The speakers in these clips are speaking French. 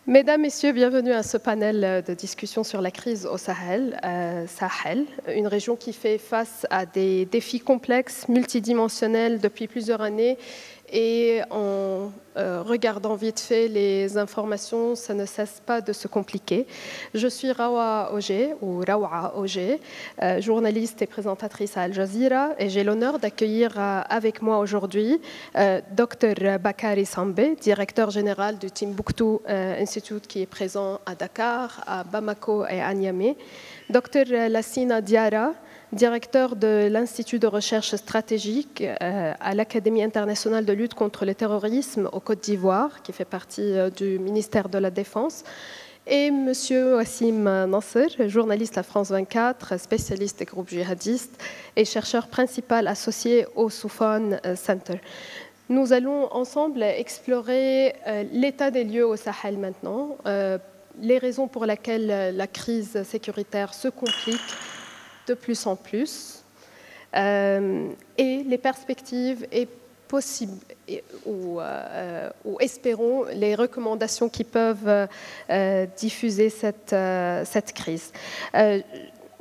Mesdames, Messieurs, bienvenue à ce panel de discussion sur la crise au Sahel, une région qui fait face à des défis complexes, multidimensionnels depuis plusieurs années. Et en regardant vite fait les informations, ça ne cesse pas de se compliquer. Je suis Rawa Ogé, ou Rawa Ogé, journaliste et présentatrice à Al Jazeera, et j'ai l'honneur d'accueillir avec moi aujourd'hui Dr Bakary Sambé, directeur général du Timbuktu Institute qui est présent à Dakar, à Bamako et à Niamey, Dr Lassina Diara, directeur de l'Institut de recherche stratégique à l'Académie internationale de lutte contre le terrorisme au Côte d'Ivoire, qui fait partie du ministère de la Défense, et M. Wassim Nasser, journaliste à France 24, spécialiste des groupes djihadistes et chercheur principal associé au Soufan Center. Nous allons ensemble explorer l'état des lieux au Sahel maintenant, les raisons pour lesquelles la crise sécuritaire se complique de plus en plus, et les perspectives et possibles, ou espérons les recommandations qui peuvent diffuser cette crise.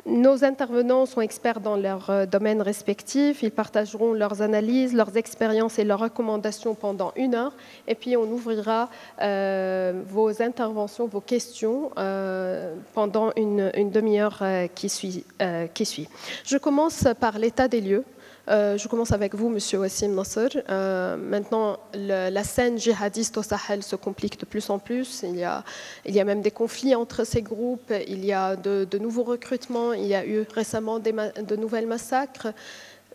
Nos intervenants sont experts dans leurs domaines respectifs. Ils partageront leurs analyses, leurs expériences et leurs recommandations pendant 1 heure. Et puis, on ouvrira vos interventions, vos questions pendant une demi-heure qui suit. Je commence par l'état des lieux. Je commence avec vous, Monsieur Wassim Nasser. Maintenant, la scène djihadiste au Sahel se complique de plus en plus. Il y a même des conflits entre ces groupes. Il y a de nouveaux recrutements. Il y a eu récemment de nouvelles massacres.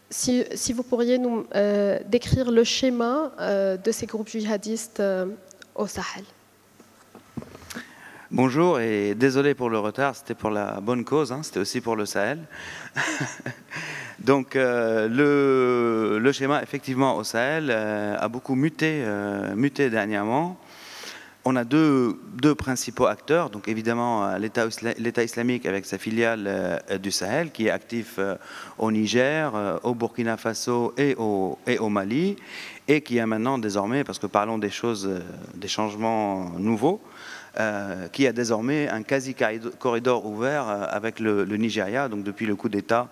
Si vous pourriez nous décrire le schéma de ces groupes djihadistes au Sahel. Bonjour et désolé pour le retard, c'était pour la bonne cause, hein, c'était aussi pour le Sahel. Donc le schéma effectivement au Sahel a beaucoup muté dernièrement. On a deux principaux acteurs, donc évidemment l'État islamique avec sa filiale du Sahel qui est actif au Niger, au Burkina Faso et au Mali, et qui a maintenant désormais, parce que parlons des changements nouveaux, qui a désormais un quasi-corridor ouvert avec le Nigeria, donc depuis le coup d'État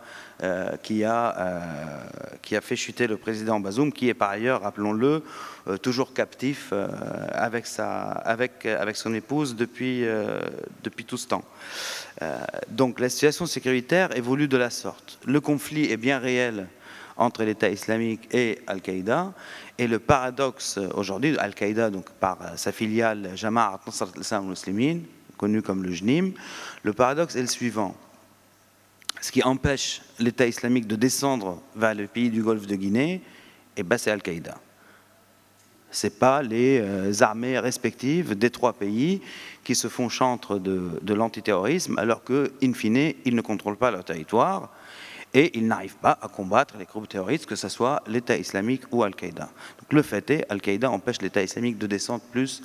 qui a fait chuter le président Bazoum, qui est par ailleurs, rappelons-le, toujours captif avec son épouse depuis tout ce temps. Donc la situation sécuritaire évolue de la sorte. Le conflit est bien réel entre l'État islamique et Al-Qaïda. Et le paradoxe aujourd'hui, Al-Qaïda, donc par sa filiale Jama'at Nasrat al-Islam al-Muslimin, connue comme le JNIM, le paradoxe est le suivant. Ce qui empêche l'État islamique de descendre vers le pays du Golfe de Guinée, c'est Al-Qaïda. Ce n'est pas les armées respectives des 3 pays qui se font chantre de l'antiterrorisme, alors qu'in fine, ils ne contrôlent pas leur territoire. Et ils n'arrivent pas à combattre les groupes terroristes, que ce soit l'État islamique ou Al-Qaïda. Donc le fait est, Al-Qaïda empêche l'État islamique de descendre plus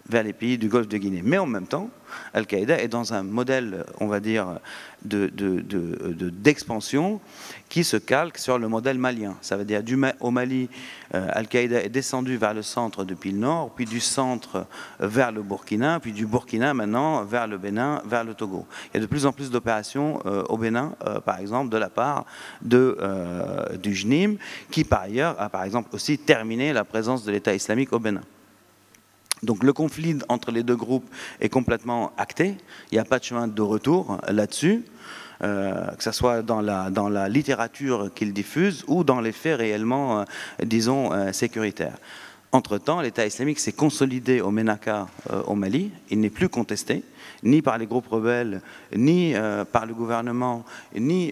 vers les pays du Golfe de Guinée. Mais en même temps, Al-Qaïda est dans un modèle, on va dire, d'expansion qui se calque sur le modèle malien. Ça veut dire au Mali, Al-Qaïda est descendu vers le centre depuis le nord, puis du centre vers le Burkina, puis du Burkina maintenant vers le Bénin, vers le Togo. Il y a de plus en plus d'opérations au Bénin, par exemple, de la part du JNIM, qui par ailleurs a par exemple aussi terminé la présence de l'État islamique au Bénin. Donc le conflit entre les 2 groupes est complètement acté, il n'y a pas de chemin de retour là-dessus, que ce soit dans la littérature qu'ils diffusent ou dans les faits réellement, disons, sécuritaires. Entre-temps, l'État islamique s'est consolidé au Ménaka, au Mali, il n'est plus contesté, ni par les groupes rebelles, ni par le gouvernement, ni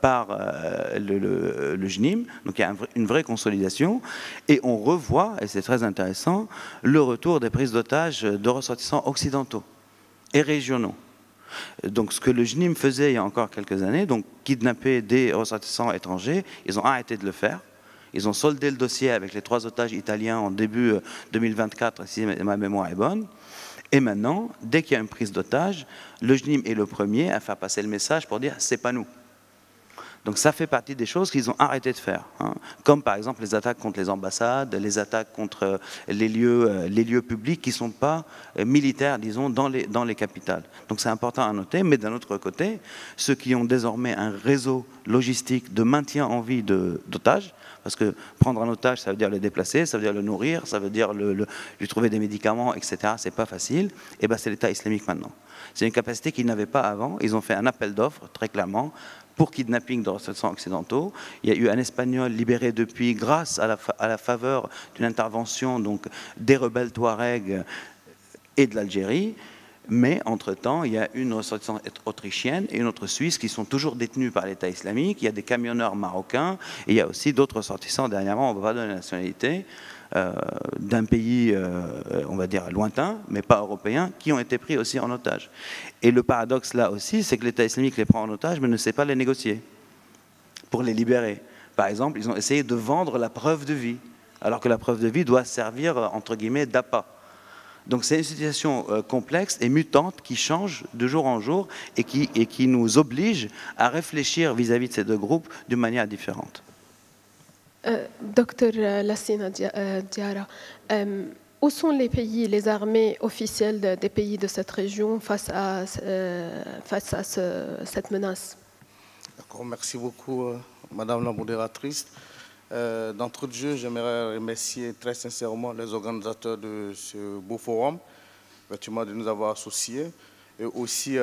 par le JNIM. Donc il y a une vraie consolidation. Et on revoit, et c'est très intéressant, le retour des prises d'otages de ressortissants occidentaux et régionaux. Donc ce que le JNIM faisait il y a encore quelques années, donc kidnapper des ressortissants étrangers, ils ont arrêté de le faire. Ils ont soldé le dossier avec les 3 otages italiens en début 2024, si ma mémoire est bonne. Et maintenant, dès qu'il y a une prise d'otage, le JNIM est le premier à faire passer le message pour dire « c'est pas nous ». Donc ça fait partie des choses qu'ils ont arrêté de faire, hein. Comme par exemple les attaques contre les ambassades, les attaques contre les lieux publics qui ne sont pas militaires, disons, dans les capitales. Donc c'est important à noter, mais d'un autre côté, ceux qui ont désormais un réseau logistique de maintien en vie d'otages, parce que prendre un otage, ça veut dire le déplacer, ça veut dire le nourrir, ça veut dire lui trouver des médicaments, etc. C'est pas facile. Et ben c'est l'État islamique maintenant. C'est une capacité qu'ils n'avaient pas avant. Ils ont fait un appel d'offres, très clairement, pour kidnapping de ressortissants occidentaux. Il y a eu un Espagnol libéré depuis grâce à la faveur d'une intervention donc, des rebelles Touaregs et de l'Algérie. Mais, entre-temps, il y a une ressortissante autrichienne et une autre suisse qui sont toujours détenues par l'État islamique. Il y a des camionneurs marocains et il y a aussi d'autres ressortissants, dernièrement, on ne va pas donner la nationalité, d'un pays, on va dire, lointain, mais pas européen, qui ont été pris aussi en otage. Et le paradoxe, là aussi, c'est que l'État islamique les prend en otage, mais ne sait pas les négocier pour les libérer. Par exemple, ils ont essayé de vendre la preuve de vie, alors que la preuve de vie doit servir, entre guillemets, d'appât. Donc c'est une situation complexe et mutante qui change de jour en jour et qui nous oblige à réfléchir vis-à-vis de ces deux groupes d'une manière différente. Docteur Lassina Diarra, où sont les pays, les armées officielles des pays de cette région face à cette menace? D'accord, merci beaucoup, Madame la modératrice. D'entrée de jeu, j'aimerais remercier très sincèrement les organisateurs de ce beau forum, effectivement, de nous avoir associés, et aussi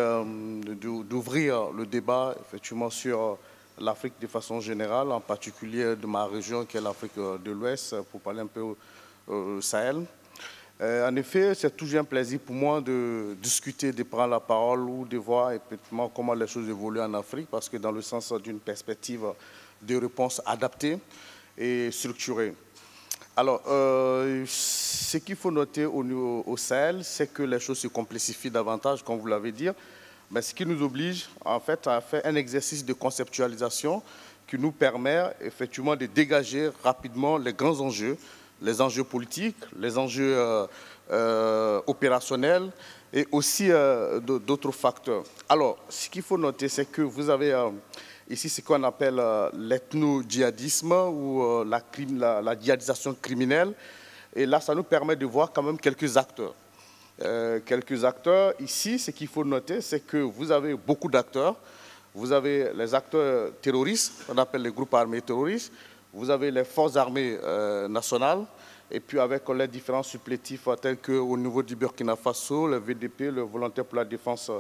d'ouvrir le débat effectivement, sur l'Afrique de façon générale, en particulier de ma région qui est l'Afrique de l'Ouest, pour parler un peu au Sahel. En effet, c'est toujours un plaisir pour moi de discuter, de prendre la parole ou de voir effectivement comment les choses évoluent en Afrique, parce que dans le sens d'une perspective de réponse adaptée et structurée. Alors, ce qu'il faut noter au Sahel, c'est que les choses se complexifient davantage, comme vous l'avez dit, mais ce qui nous oblige en fait à faire un exercice de conceptualisation qui nous permet effectivement de dégager rapidement les grands enjeux, les enjeux politiques, les enjeux opérationnels et aussi d'autres facteurs. Alors, ce qu'il faut noter, c'est que vous avez ici ce qu'on appelle l'ethno-djihadisme ou la djihadisation criminelle. Et là, ça nous permet de voir quand même quelques acteurs. Ici, ce qu'il faut noter, c'est que vous avez beaucoup d'acteurs. Vous avez les acteurs terroristes, on appelle les groupes armés terroristes. Vous avez les forces armées nationales. Et puis avec les différents supplétifs tels qu'au niveau du Burkina Faso, le VDP, le Volontaire pour la défense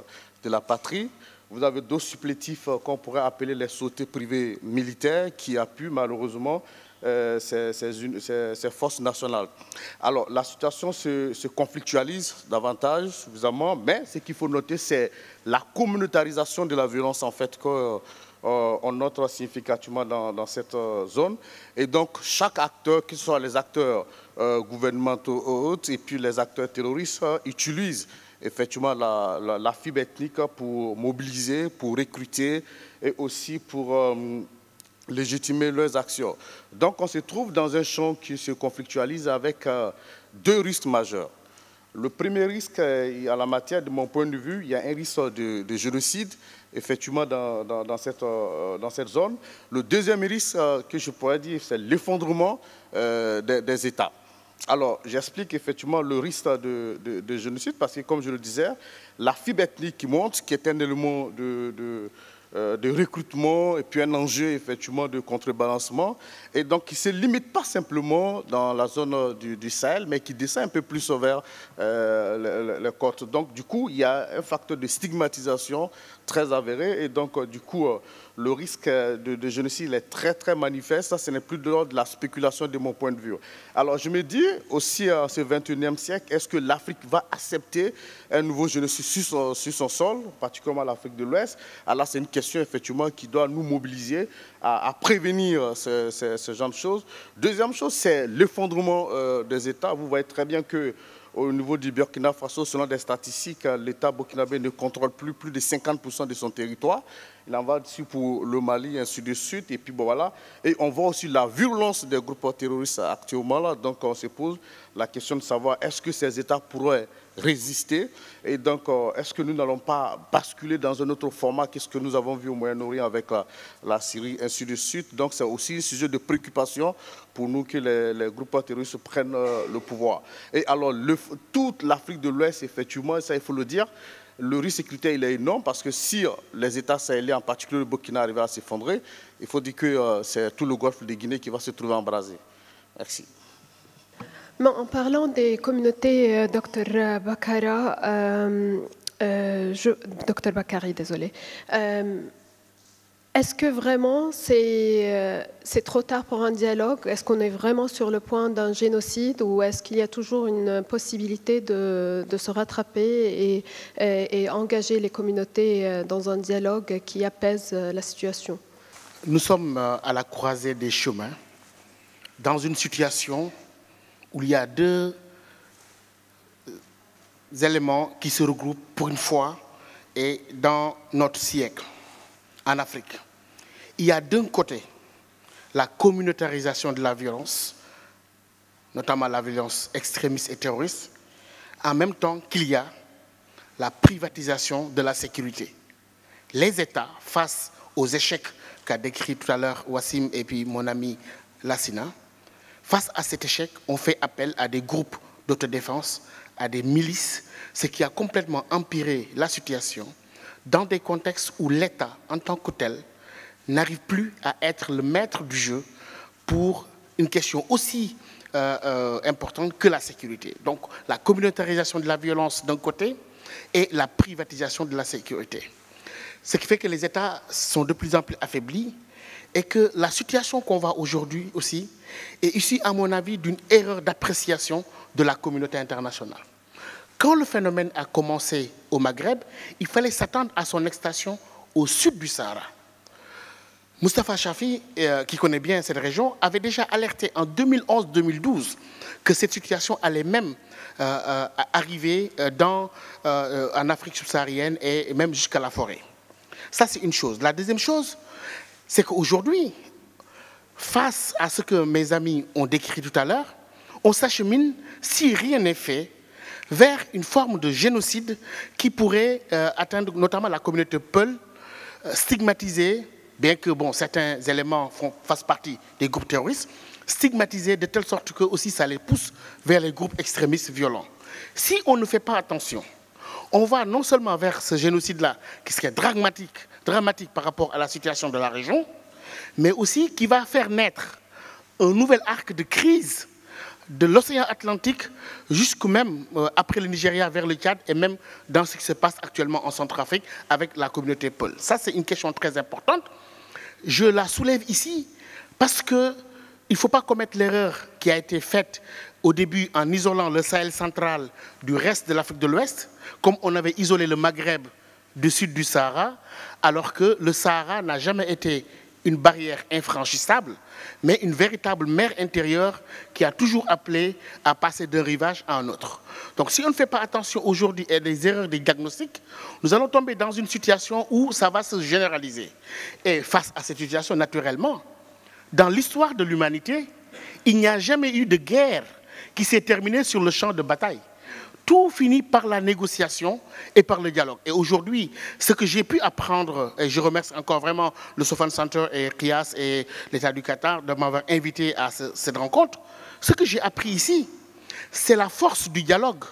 de la patrie. Vous avez d'autres supplétifs qu'on pourrait appeler les sautés privés militaires qui appuient malheureusement ces forces nationales. Alors la situation se conflictualise davantage, suffisamment, mais ce qu'il faut noter, c'est la communautarisation de la violence en fait on note significativement dans cette zone. Et donc, chaque acteur, que ce soit les acteurs gouvernementaux autres et puis les acteurs terroristes, utilisent effectivement la fibre ethnique pour mobiliser, pour recruter et aussi pour légitimer leurs actions. Donc, on se trouve dans un champ qui se conflictualise avec deux risques majeurs. Le premier risque, à la matière, de mon point de vue, il y a un risque de génocide, effectivement, dans cette zone. Le deuxième risque que je pourrais dire, c'est l'effondrement des États. Alors, j'explique effectivement le risque de génocide parce que, comme je le disais, la fibre ethnique qui monte, qui est un élément de recrutement et puis un enjeu effectivement de contrebalancement et donc qui ne se limite pas simplement dans la zone du Sahel mais qui descend un peu plus vers les côtes. Donc du coup il y a un facteur de stigmatisation très avéré et donc du coup le risque de génocide est très très manifeste. Ça, ce n'est plus de l'ordre de la spéculation de mon point de vue. Alors je me dis aussi à ce 21e siècle, est-ce que l'Afrique va accepter un nouveau génocide sur son sol, particulièrement l'Afrique de l'Ouest? Alors c'est une question effectivement qui doit nous mobiliser à prévenir ce genre de choses. Deuxième chose, c'est l'effondrement des États. Vous voyez très bien que au niveau du Burkina Faso, selon des statistiques, l'État burkinabé ne contrôle plus de 50% de son territoire. Il en va aussi pour le Mali, ainsi de suite. Et puis bon, voilà. Et on voit aussi la violence des groupes terroristes actuellement là. Donc on se pose la question de savoir est-ce que ces États pourraient résister. Et donc, est-ce que nous n'allons pas basculer dans un autre format qu'est-ce que nous avons vu au Moyen-Orient avec la Syrie, ainsi de suite. Donc, c'est aussi un sujet de préoccupation pour nous que les groupes terroristes prennent le pouvoir. Et alors, toute l'Afrique de l'Ouest, effectivement, ça il faut le dire, le risque sécuritaire il est énorme parce que si les États sahéliens, en particulier le Burkina, arrivent à s'effondrer, il faut dire que c'est tout le golfe de Guinée qui va se trouver embrasé. Merci. En parlant des communautés, Dr Bakary, désolé. Est-ce que vraiment c'est trop tard pour un dialogue? Est-ce qu'on est vraiment sur le point d'un génocide ou est-ce qu'il y a toujours une possibilité de se rattraper et engager les communautés dans un dialogue qui apaise la situation? Nous sommes à la croisée des chemins, dans une situation où il y a deux éléments qui se regroupent pour une fois et dans notre siècle en Afrique. Il y a d'un côté la communautarisation de la violence, notamment la violence extrémiste et terroriste, en même temps qu'il y a la privatisation de la sécurité. Les États, face aux échecs qu'a décrit tout à l'heure Wassim et puis mon ami Lassina, face à cet échec, on fait appel à des groupes d'autodéfense, à des milices, ce qui a complètement empiré la situation dans des contextes où l'État, en tant que tel, n'arrive plus à être le maître du jeu pour une question aussi importante que la sécurité. Donc la communautarisation de la violence d'un côté et la privatisation de la sécurité. Ce qui fait que les États sont de plus en plus affaiblis et que la situation qu'on voit aujourd'hui aussi est issue, à mon avis, d'une erreur d'appréciation de la communauté internationale. Quand le phénomène a commencé au Maghreb, il fallait s'attendre à son extension au sud du Sahara. Moustapha Chafi, qui connaît bien cette région, avait déjà alerté en 2011-2012 que cette situation allait même arriver en Afrique subsaharienne et même jusqu'à la forêt. Ça, c'est une chose. La deuxième chose, c'est qu'aujourd'hui, face à ce que mes amis ont décrit tout à l'heure, on s'achemine, si rien n'est fait, vers une forme de génocide qui pourrait atteindre notamment la communauté Peul, stigmatisée, bien que bon, certains éléments fassent partie des groupes terroristes, stigmatisés de telle sorte que aussi ça les pousse vers les groupes extrémistes violents. Si on ne fait pas attention, on va non seulement vers ce génocide-là, qui serait dramatique par rapport à la situation de la région, mais aussi qui va faire naître un nouvel arc de crise de l'océan Atlantique jusqu'au même après le Nigeria vers le Tchad et même dans ce qui se passe actuellement en Centrafrique avec la communauté Peul. Ça, c'est une question très importante. Je la soulève ici parce qu'il ne faut pas commettre l'erreur qui a été faite au début en isolant le Sahel central du reste de l'Afrique de l'Ouest, comme on avait isolé le Maghreb du sud du Sahara, alors que le Sahara n'a jamais été une barrière infranchissable, mais une véritable mer intérieure qui a toujours appelé à passer d'un rivage à un autre. Donc si on ne fait pas attention aujourd'hui à des erreurs de diagnostic, nous allons tomber dans une situation où ça va se généraliser. Et face à cette situation, naturellement, dans l'histoire de l'humanité, il n'y a jamais eu de guerre qui s'est terminée sur le champ de bataille. Tout finit par la négociation et par le dialogue. Et aujourd'hui, ce que j'ai pu apprendre, et je remercie encore vraiment le Sofan Center et Kias et l'État du Qatar de m'avoir invité à cette rencontre, ce que j'ai appris ici, c'est la force du dialogue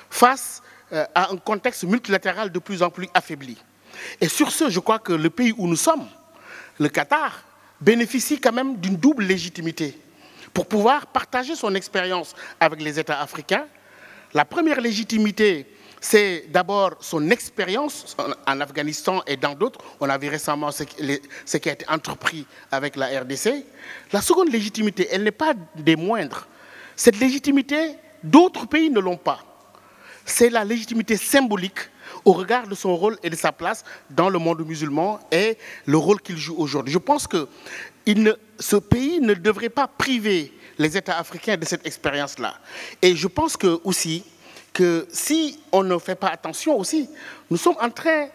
face à un contexte multilatéral de plus en plus affaibli. Et sur ce, je crois que le pays où nous sommes, le Qatar, bénéficie quand même d'une double légitimité pour pouvoir partager son expérience avec les États africains. La première légitimité, c'est d'abord son expérience en Afghanistan et dans d'autres. On a vu récemment ce qui a été entrepris avec la RDC. La seconde légitimité, elle n'est pas des moindres. Cette légitimité, d'autres pays ne l'ont pas. C'est la légitimité symbolique au regard de son rôle et de sa place dans le monde musulman et le rôle qu'il joue aujourd'hui. Je pense que ce pays ne devrait pas priver les États africains de cette expérience-là. Et je pense que, aussi que si on ne fait pas attention aussi, nous sommes en train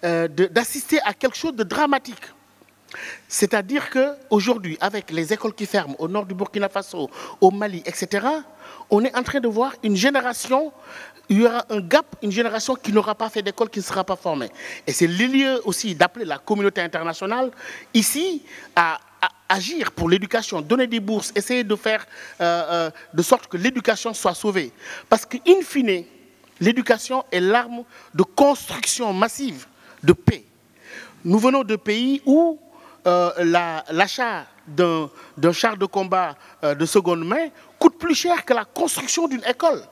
d'assister à quelque chose de dramatique. C'est-à-dire qu'aujourd'hui, avec les écoles qui ferment au nord du Burkina Faso, au Mali, etc., on est en train de voir une génération, il y aura un gap, une génération qui n'aura pas fait d'école, qui ne sera pas formée. Et c'est le lieu aussi d'appeler la communauté internationale ici à agir pour l'éducation, donner des bourses, essayer de faire de sorte que l'éducation soit sauvée. Parce qu'in fine, l'éducation est l'arme de construction massive de paix. Nous venons de pays où l'achat d'un char de combat de seconde main coûte plus cher que la construction d'une école.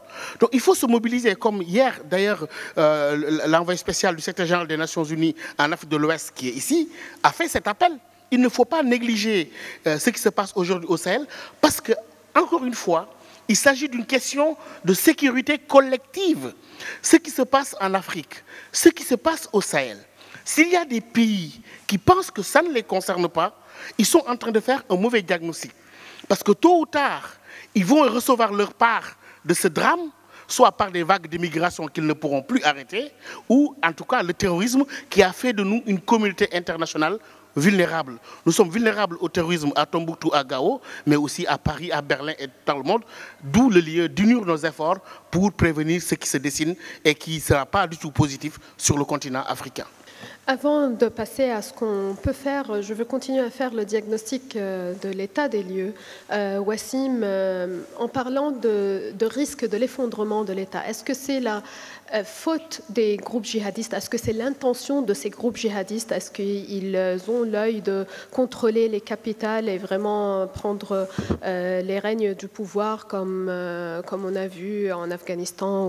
Donc il faut se mobiliser, comme hier d'ailleurs l'envoyé spécial du secrétaire général des Nations Unies en Afrique de l'Ouest qui est ici, a fait cet appel. Il ne faut pas négliger ce qui se passe aujourd'hui au Sahel parce que, encore une fois, il s'agit d'une question de sécurité collective. Ce qui se passe en Afrique, ce qui se passe au Sahel. S'il y a des pays qui pensent que ça ne les concerne pas, ils sont en train de faire un mauvais diagnostic. Parce que tôt ou tard, ils vont recevoir leur part de ce drame, soit par des vagues d'immigration qu'ils ne pourront plus arrêter, ou en tout cas le terrorisme qui a fait de nous une communauté internationale vulnérables. Nous sommes vulnérables au terrorisme à Tombouctou, à Gao, mais aussi à Paris, à Berlin et dans le monde, d'où le lieu d'unir nos efforts pour prévenir ce qui se dessine et qui ne sera pas du tout positif sur le continent africain. Avant de passer à ce qu'on peut faire, je veux continuer à faire le diagnostic de l'état des lieux. Wassim, en parlant de risque de l'effondrement de l'État, est-ce que c'est la faute des groupes djihadistes? Est-ce que c'est l'intention de ces groupes djihadistes? Est-ce qu'ils ont l'œil de contrôler les capitales et vraiment prendre les règnes du pouvoir comme on a vu en Afghanistan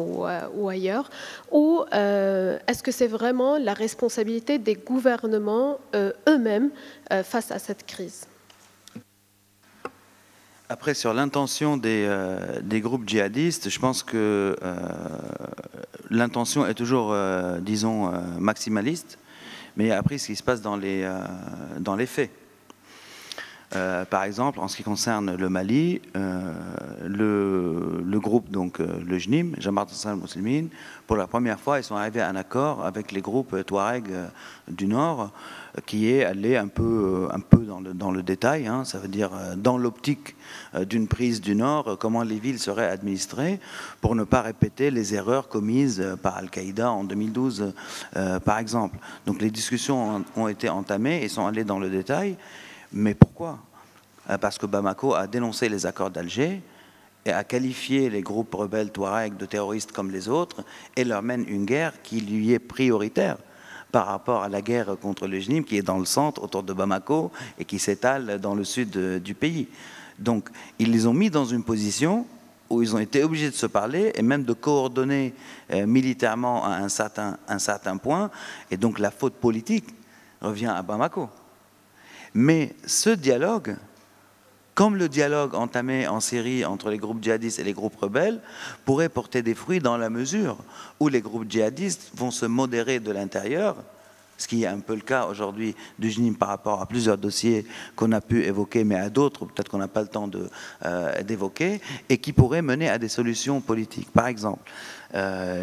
ou ailleurs? Ou est-ce que c'est vraiment la responsabilité des gouvernements eux-mêmes face à cette crise? Après, sur l'intention des groupes djihadistes, je pense que l'intention est toujours, disons, maximaliste, mais après, ce qui se passe dans les faits. Par exemple, en ce qui concerne le Mali, le groupe, donc le JNIM, Jamaat Ansar al-Muslimin, pour la première fois, ils sont arrivés à un accord avec les groupes Touareg du Nord, qui est allé un peu dans le détail, hein, ça veut dire dans l'optique d'une prise du Nord, comment les villes seraient administrées pour ne pas répéter les erreurs commises par Al-Qaïda en 2012, par exemple. Donc les discussions ont été entamées et sont allées dans le détail. Mais pourquoi? Parce que Bamako a dénoncé les accords d'Alger et a qualifié les groupes rebelles Touareg de terroristes comme les autres et leur mène une guerre qui lui est prioritaire par rapport à la guerre contre le JNIM qui est dans le centre, autour de Bamako, et qui s'étale dans le sud du pays. Donc, ils les ont mis dans une position où ils ont été obligés de se parler et même de coordonner militairement à un certain point. Et donc, la faute politique revient à Bamako. Mais ce dialogue, comme le dialogue entamé en Syrie entre les groupes djihadistes et les groupes rebelles, pourrait porter des fruits dans la mesure où les groupes djihadistes vont se modérer de l'intérieur, ce qui est un peu le cas aujourd'hui du JNIM par rapport à plusieurs dossiers qu'on a pu évoquer, mais à d'autres, peut-être qu'on n'a pas le temps d'évoquer, et qui pourraient mener à des solutions politiques. Par exemple,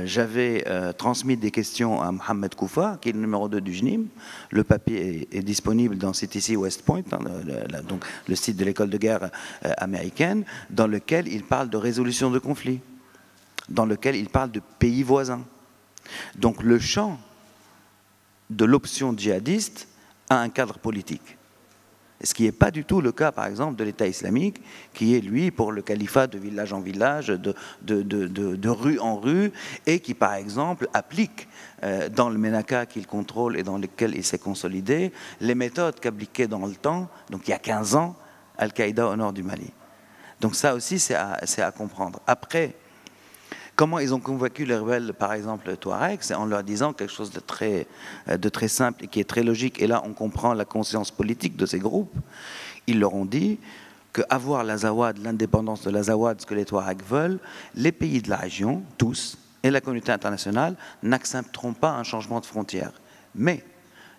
j'avais transmis des questions à Mohamed Koufa, qui est le numéro 2 du JNIM. Le papier est disponible dans CTC West Point, hein, donc le site de l'école de guerre américaine, dans lequel il parle de résolution de conflits, dans lequel il parle de pays voisins. Donc le champ de l'option djihadiste a un cadre politique. Ce qui n'est pas du tout le cas, par exemple, de l'État islamique, qui est, lui, pour le califat de village en village, de rue en rue, et qui, par exemple, applique dans le Ménaka qu'il contrôle et dans lequel il s'est consolidé, les méthodes qu'appliquait dans le temps, donc il y a 15 ans, Al-Qaïda au nord du Mali. Donc ça aussi, c'est à comprendre. Après, comment ils ont convaincu les rebelles, par exemple, Touareg, c'est en leur disant quelque chose de très simple et qui est très logique. Et là, on comprend la conscience politique de ces groupes. Ils leur ont dit qu'avoir l'Azawad, l'indépendance de l'Azawad, ce que les Touaregs veulent, les pays de la région, tous, et la communauté internationale, n'accepteront pas un changement de frontière. Mais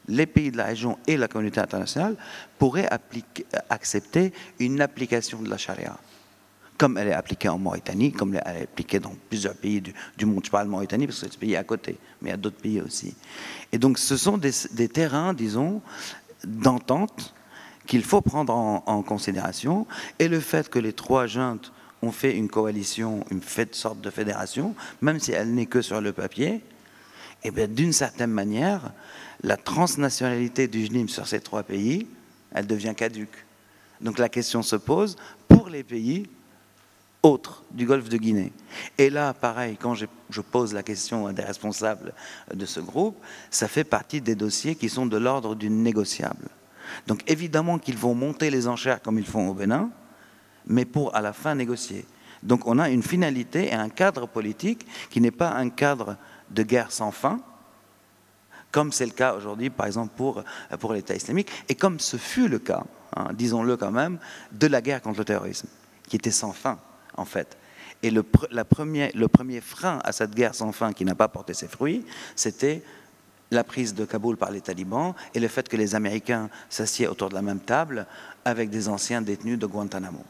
les pays de la région et la communauté internationale pourraient accepter une application de la charia, comme elle est appliquée en Mauritanie, comme elle est appliquée dans plusieurs pays du monde. Je parle de Mauritanie parce que c'est ce pays à côté, mais il y a d'autres pays aussi. Et donc ce sont des terrains, disons, d'entente qu'il faut prendre en considération. Et le fait que les trois juntes on fait une coalition, une sorte de fédération, même si elle n'est que sur le papier, et bien d'une certaine manière, la transnationalité du JNIM sur ces 3 pays, elle devient caduque. Donc la question se pose pour les pays autres du Golfe de Guinée. Et là, pareil, quand je pose la question à des responsables de ce groupe, ça fait partie des dossiers qui sont de l'ordre du négociable. Donc évidemment qu'ils vont monter les enchères comme ils font au Bénin, mais pour à la fin négocier. Donc on a une finalité et un cadre politique qui n'est pas un cadre de guerre sans fin, comme c'est le cas aujourd'hui, par exemple, pour l'État islamique, et comme ce fut le cas, hein, disons-le quand même, de la guerre contre le terrorisme, qui était sans fin, en fait. Et le premier frein à cette guerre sans fin qui n'a pas porté ses fruits, c'était la prise de Kaboul par les talibans et le fait que les Américains s'assiedent autour de la même table avec des anciens détenus de Guantanamo.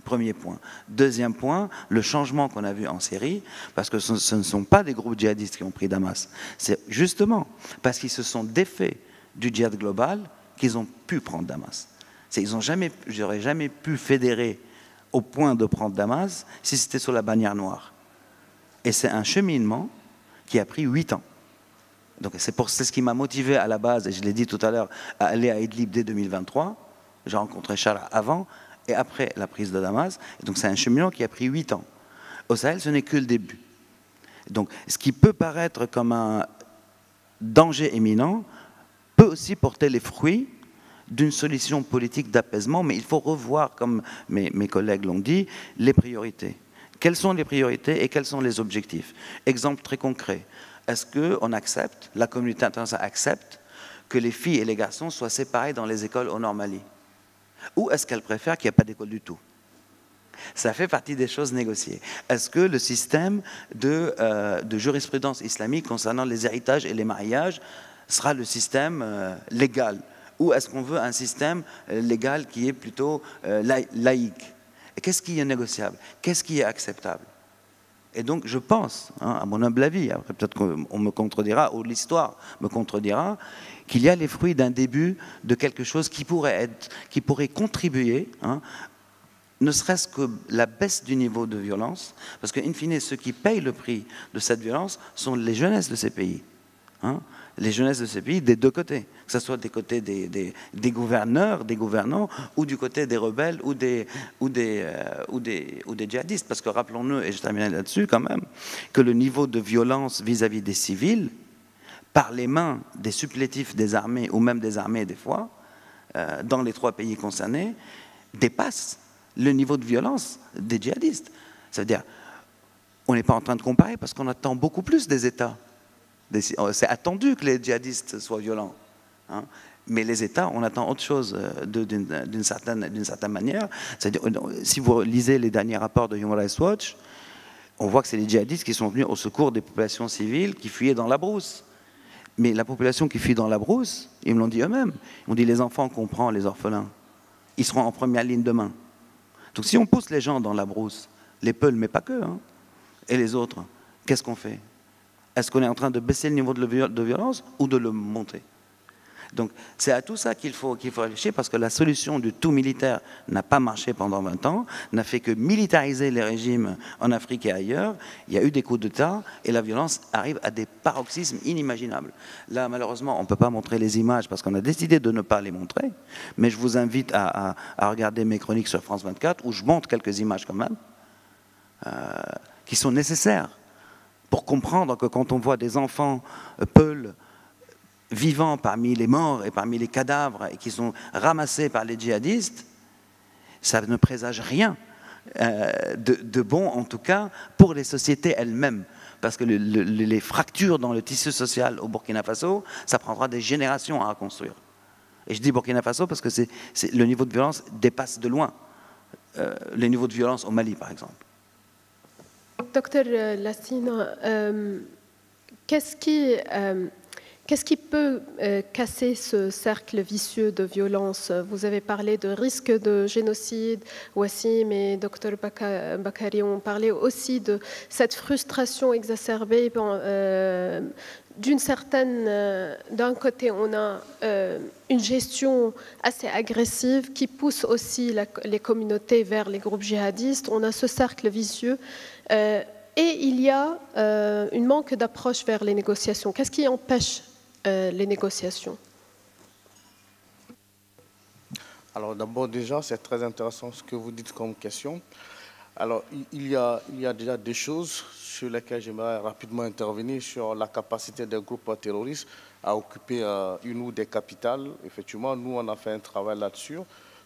Premier point. Deuxième point, le changement qu'on a vu en Syrie, parce que ce ne sont pas des groupes djihadistes qui ont pris Damas, c'est justement parce qu'ils se sont défaits du djihad global qu'ils ont pu prendre Damas. J'aurais jamais pu fédérer au point de prendre Damas si c'était sur la bannière noire. Et c'est un cheminement qui a pris 8 ans. Donc c'est ce qui m'a motivé à la base, et je l'ai dit tout à l'heure, à aller à Idlib dès 2023. J'ai rencontré Charles avant et après la prise de Damas. Et donc c'est un cheminement qui a pris 8 ans. Au Sahel, ce n'est que le début. Donc ce qui peut paraître comme un danger imminent peut aussi porter les fruits d'une solution politique d'apaisement, mais il faut revoir, comme mes collègues l'ont dit, les priorités. Quelles sont les priorités et quels sont les objectifs? Exemple très concret. Est-ce qu'on accepte, la communauté internationale accepte, que les filles et les garçons soient séparés dans les écoles au Nord Mali? Ou est-ce qu'elle préfère qu'il n'y ait pas d'école du tout? Ça fait partie des choses négociées. Est-ce que le système de jurisprudence islamique concernant les héritages et les mariages sera le système légal? Ou est-ce qu'on veut un système légal qui est plutôt laïque? Et qu'est-ce qui est négociable? Qu'est-ce qui est acceptable? Et donc je pense, hein, à mon humble avis, après peut-être qu'on me contredira, ou l'histoire me contredira, qu'il y a les fruits d'un début de quelque chose qui pourrait contribuer, hein, ne serait-ce que la baisse du niveau de violence, parce qu'in fine, ceux qui payent le prix de cette violence sont les jeunesses de ces pays. Hein, les jeunesses de ces pays des 2 côtés, que ce soit des côtés des gouverneurs, des gouvernants, ou du côté des rebelles ou des djihadistes. Parce que rappelons-nous, et je termine là-dessus quand même, que le niveau de violence vis-à-vis des civils, par les mains des supplétifs des armées, ou même des armées des fois, dans les 3 pays concernés, dépasse le niveau de violence des djihadistes. Ça veut dire, on n'est pas en train de comparer, parce qu'on attend beaucoup plus des États. C'est attendu que les djihadistes soient violents. Hein. Mais les États, on attend autre chose d'une certaine manière. C'est-à-dire, si vous lisez les derniers rapports de Human Rights Watch, on voit que c'est les djihadistes qui sont venus au secours des populations civiles qui fuyaient dans la brousse. Mais la population qui fuit dans la brousse, ils me l'ont dit eux-mêmes, ils ont dit les enfants qu'on prend, les orphelins, ils seront en première ligne demain. Donc si on pousse les gens dans la brousse, les Peuls, mais pas que, hein, et les autres, qu'est-ce qu'on fait? Est-ce qu'on est en train de baisser le niveau de violence ou de le monter? Donc c'est à tout ça qu'il faut réfléchir, parce que la solution du tout militaire n'a pas marché pendant 20 ans, n'a fait que militariser les régimes en Afrique et ailleurs. Il y a eu des coups d'État et la violence arrive à des paroxysmes inimaginables. Là, malheureusement, on ne peut pas montrer les images parce qu'on a décidé de ne pas les montrer, mais je vous invite à regarder mes chroniques sur France 24 où je montre quelques images quand même, qui sont nécessaires pour comprendre que quand on voit des enfants peuls vivants parmi les morts et parmi les cadavres et qui sont ramassés par les djihadistes, ça ne présage rien de bon, en tout cas, pour les sociétés elles-mêmes. Parce que les fractures dans le tissu social au Burkina Faso, ça prendra des générations à reconstruire. Et je dis Burkina Faso parce que le niveau de violence dépasse de loin le niveau de violence au Mali, par exemple. Docteur Lassina, qu'est-ce Qu'est-ce qui peut casser ce cercle vicieux de violence? Vous avez parlé de risque de génocide. Wassim et Dr Bakari ont parlé aussi de cette frustration exacerbée. D'un côté, on a une gestion assez agressive qui pousse aussi les communautés vers les groupes djihadistes. On a ce cercle vicieux. Et il y a un manque d'approche vers les négociations. Qu'est-ce qui empêche les négociations? Alors d'abord déjà, c'est très intéressant ce que vous dites comme question. Alors il y a déjà des choses sur lesquelles j'aimerais rapidement intervenir sur la capacité des groupes terroristes à occuper une ou des capitales. Effectivement, nous on a fait un travail là-dessus,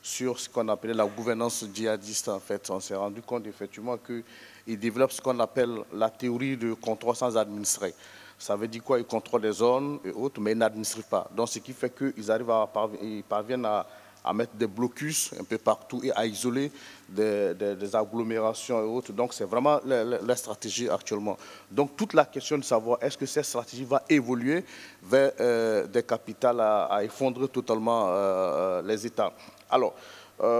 sur ce qu'on appelait la gouvernance djihadiste. En fait, on s'est rendu compte effectivement qu'ils développent ce qu'on appelle la théorie de contrôle sans administrer. Ça veut dire quoi? Ils contrôlent les zones et autres, mais ils n'administrent pas. Donc, ce qui fait qu'ils parviennent à mettre des blocus un peu partout et à isoler des agglomérations et autres. Donc, c'est vraiment la stratégie actuellement. Donc, toute la question de savoir est-ce que cette stratégie va évoluer vers des capitales à effondrer totalement les États. Alors,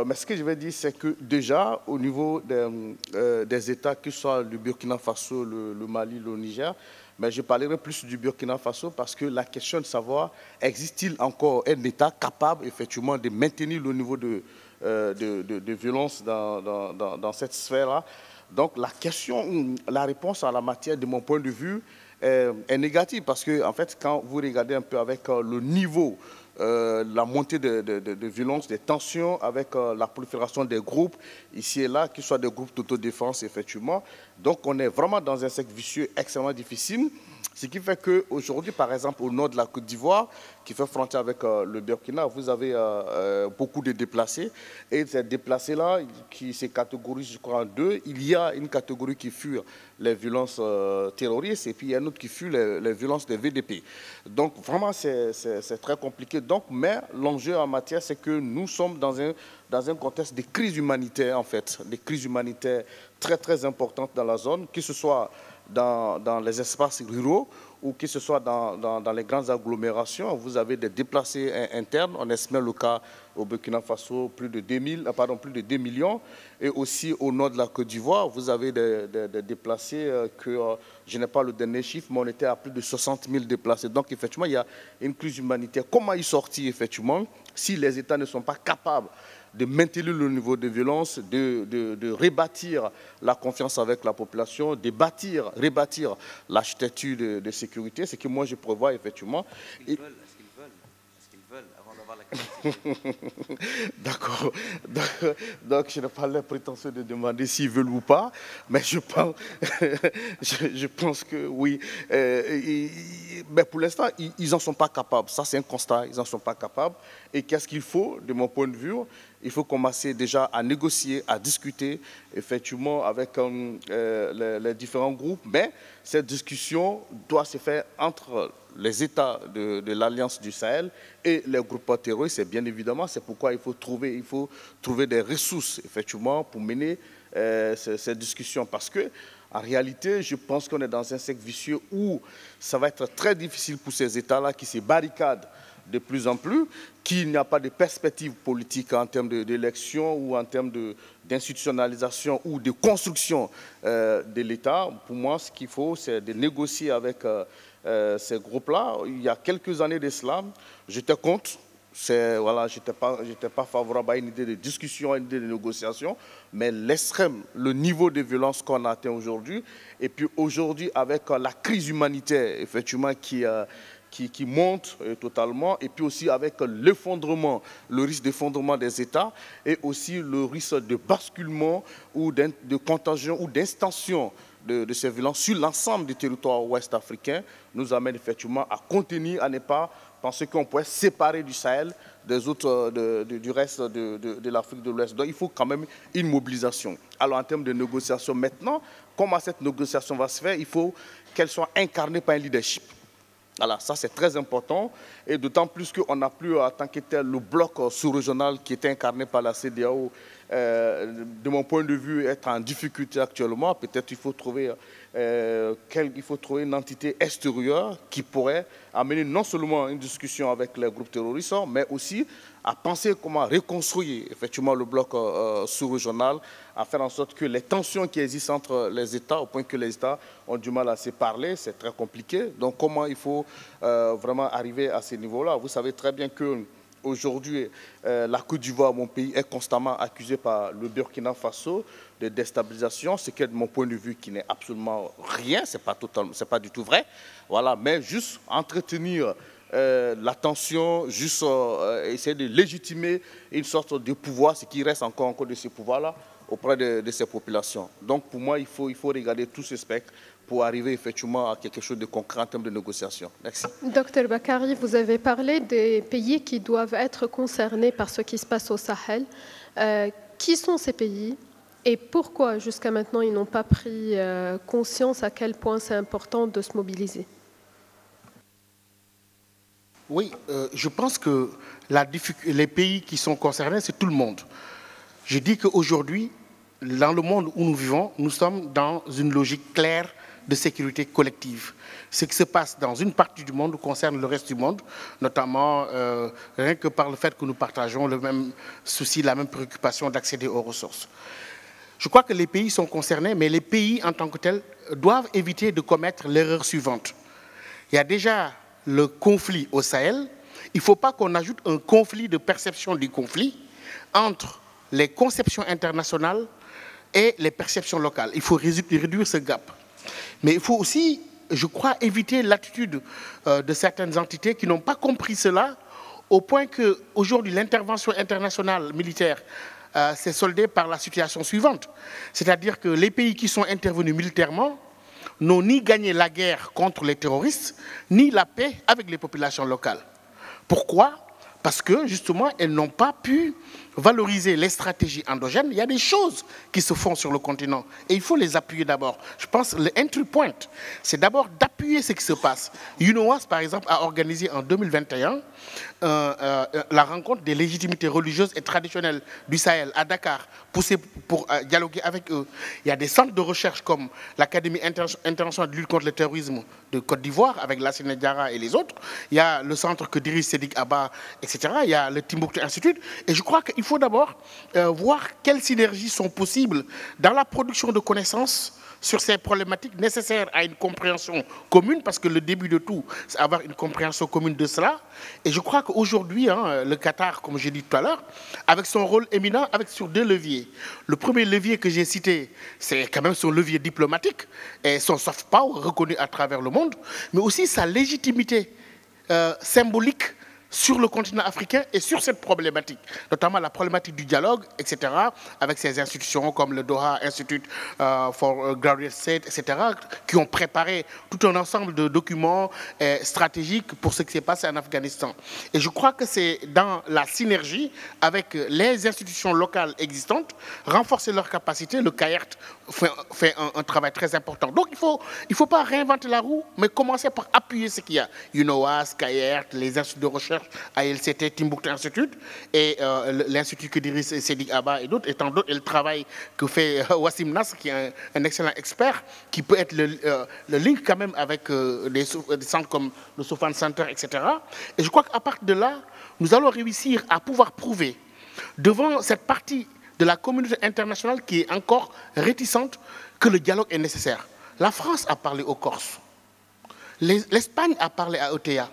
mais ce que je vais dire, c'est que déjà, au niveau des États, que ce soit le Burkina Faso, le Mali, le Niger, mais je parlerai plus du Burkina Faso parce que la question de savoir existe-t-il encore un État capable effectivement de maintenir le niveau de violence dans cette sphère-là. Donc la réponse à la matière, de mon point de vue, est négative parce que en fait, quand vous regardez un peu avec le niveau, la montée de violence, des tensions avec la prolifération des groupes ici et là, qui soient des groupes d'autodéfense, effectivement. Donc, on est vraiment dans un cercle vicieux extrêmement difficile. Ce qui fait qu'aujourd'hui, par exemple, au nord de la Côte d'Ivoire, qui fait frontière avec le Burkina, vous avez beaucoup de déplacés. Et ces déplacés-là, qui se catégorisent, je crois, en deux, il y a une catégorie qui fuit les violences terroristes et puis il y a une autre qui fuit les violences des VDP. Donc, vraiment, c'est très compliqué. Donc, mais l'enjeu en matière, c'est que nous sommes dans un contexte de crise humanitaire, en fait, des crises humanitaires très, très importantes dans la zone, que ce soit dans les espaces ruraux ou que ce soit dans les grandes agglomérations. Vous avez des déplacés internes. On estime le cas au Burkina Faso, plus de 2 millions. Et aussi au nord de la Côte d'Ivoire, vous avez des déplacés que je n'ai pas le dernier chiffre, mais on était à plus de 60 000 déplacés. Donc effectivement, il y a une crise humanitaire. Comment y sortir effectivement si les États ne sont pas capables de maintenir le niveau de violence, de rebâtir la confiance avec la population, de rebâtir l'architecture de sécurité, c'est que moi je prévois effectivement. Est-ce qu'ils veulent avant d'avoir la capacité? D'accord. Donc je n'ai pas la prétention de demander s'ils veulent ou pas, mais je pense que oui. Mais pour l'instant, ils n'en sont pas capables. Ça, c'est un constat. Ils n'en sont pas capables. Et qu'est-ce qu'il faut, de mon point de vue? Il faut commencer déjà à négocier, à discuter, effectivement, avec les différents groupes. Mais cette discussion doit se faire entre les États de l'Alliance du Sahel et les groupes terroristes. Et bien évidemment, c'est pourquoi il faut trouver des ressources, effectivement, pour mener ces discussions. Parce que, en réalité, je pense qu'on est dans un cercle vicieux où ça va être très difficile pour ces États-là qui se barricadent de plus en plus, qu'il n'y a pas de perspective politique en termes d'élection ou en termes d'institutionnalisation ou de construction de l'État. Pour moi, ce qu'il faut, c'est de négocier avec ces groupes-là. Il y a quelques années de cela, j'étais contre. Voilà, je n'étais pas favorable à une idée de discussion, à une idée de négociation, mais l'extrême, le niveau de violence qu'on a atteint aujourd'hui, et puis aujourd'hui avec la crise humanitaire, effectivement, qui monte totalement, et puis aussi avec l'effondrement, le risque d'effondrement des États, et aussi le risque de basculement ou de contagion ou d'extension de ces violences sur l'ensemble du territoire ouest africain, nous amène effectivement à contenir, à ne pas penser qu'on pourrait séparer du Sahel des autres, du reste de l'Afrique de l'Ouest. Donc il faut quand même une mobilisation. Alors en termes de négociation maintenant, comment cette négociation va se faire? Il faut qu'elle soit incarnée par un leadership. Voilà, ça c'est très important, et d'autant plus qu'on n'a plus en tant que tel le bloc sous-régional qui était incarné par la CEDEAO de mon point de vue, est en difficulté actuellement. Peut-être il faut trouver une entité extérieure qui pourrait amener non seulement une discussion avec les groupes terroristes, mais aussi à penser comment reconstruire effectivement le bloc sous-régional, à faire en sorte que les tensions qui existent entre les États, au point que les États ont du mal à se parler, c'est très compliqué. Donc comment il faut vraiment arriver à ce niveau-là? Vous savez très bien que aujourd'hui, la Côte d'Ivoire, mon pays, est constamment accusée par le Burkina Faso de déstabilisation, ce qui est de mon point de vue qui n'est absolument rien, c'est pas du tout vrai. Voilà, mais juste entretenir la tension, juste essayer de légitimer une sorte de pouvoir, ce qui reste encore de ce pouvoir-là auprès de ces populations. Donc pour moi, il faut regarder tout ce spectre pour arriver effectivement à quelque chose de concret en termes de négociation. Merci. Docteur Bakary, vous avez parlé des pays qui doivent être concernés par ce qui se passe au Sahel. Qui sont ces pays et pourquoi jusqu'à maintenant ils n'ont pas pris conscience à quel point c'est important de se mobiliser? Oui, je pense que les pays qui sont concernés, c'est tout le monde. Je dis qu'aujourd'hui, dans le monde où nous vivons, nous sommes dans une logique claire de sécurité collective. Ce qui se passe dans une partie du monde concerne le reste du monde, notamment rien que par le fait que nous partageons le même souci, la même préoccupation d'accéder aux ressources. Je crois que les pays sont concernés, mais les pays en tant que tels doivent éviter de commettre l'erreur suivante. Il y a déjà le conflit au Sahel. Il ne faut pas qu'on ajoute un conflit de perception du conflit entre les conceptions internationales et les perceptions locales. Il faut réduire ce gap. Mais il faut aussi, je crois, éviter l'attitude de certaines entités qui n'ont pas compris cela, au point qu'aujourd'hui, l'intervention internationale militaire s'est soldée par la situation suivante. C'est-à-dire que les pays qui sont intervenus militairement n'ont ni gagné la guerre contre les terroristes, ni la paix avec les populations locales. Pourquoi ? Parce que, justement, elles n'ont pas pu valoriser les stratégies endogènes. Il y a des choses qui se font sur le continent et il faut les appuyer d'abord. Je pense que le entry point, c'est d'abord d'appuyer ce qui se passe. UNOWAS, par exemple, a organisé en 2021 la rencontre des légitimités religieuses et traditionnelles du Sahel à Dakar pour dialoguer avec eux. Il y a des centres de recherche comme l'Académie internationale de lutte contre le terrorisme de Côte d'Ivoire avec Lassine Diarra et les autres. Il y a le centre que dirige Sédik Abba, etc. Il y a le Timbuktu Institute. Et je crois qu'il faut d'abord voir quelles synergies sont possibles dans la production de connaissances sur ces problématiques nécessaires à une compréhension commune, parce que le début de tout, c'est avoir une compréhension commune de cela. Et je crois qu'aujourd'hui, le Qatar, comme j'ai dit tout à l'heure, avec son rôle éminent, sur deux leviers. Le premier levier que j'ai cité, c'est quand même son levier diplomatique et son soft power reconnu à travers le monde, mais aussi sa légitimité symbolique sur le continent africain et sur cette problématique, notamment la problématique du dialogue, etc., avec ces institutions comme le Doha Institute for Graduate State, etc., qui ont préparé tout un ensemble de documents stratégiques pour ce qui s'est passé en Afghanistan. Et je crois que c'est dans la synergie avec les institutions locales existantes, renforcer leurs capacités. Le CAERT fait un travail très important. Donc il faut pas réinventer la roue, mais commencer par appuyer ce qu'il y a. UNOWAS, CAERT, les instituts de recherche, ALCT, Timbuktu Institute, et l'institut que dirige Sédik Abba et d'autres, et tant d'autres, et le travail que fait Wassim Nasr, qui est un excellent expert, qui peut être le link quand même avec des centres comme le Sofan Center, etc. Et je crois qu'à partir de là, nous allons réussir à pouvoir prouver devant cette partie de la communauté internationale qui est encore réticente que le dialogue est nécessaire. La France a parlé aux Corses. L'Espagne a parlé à ETA.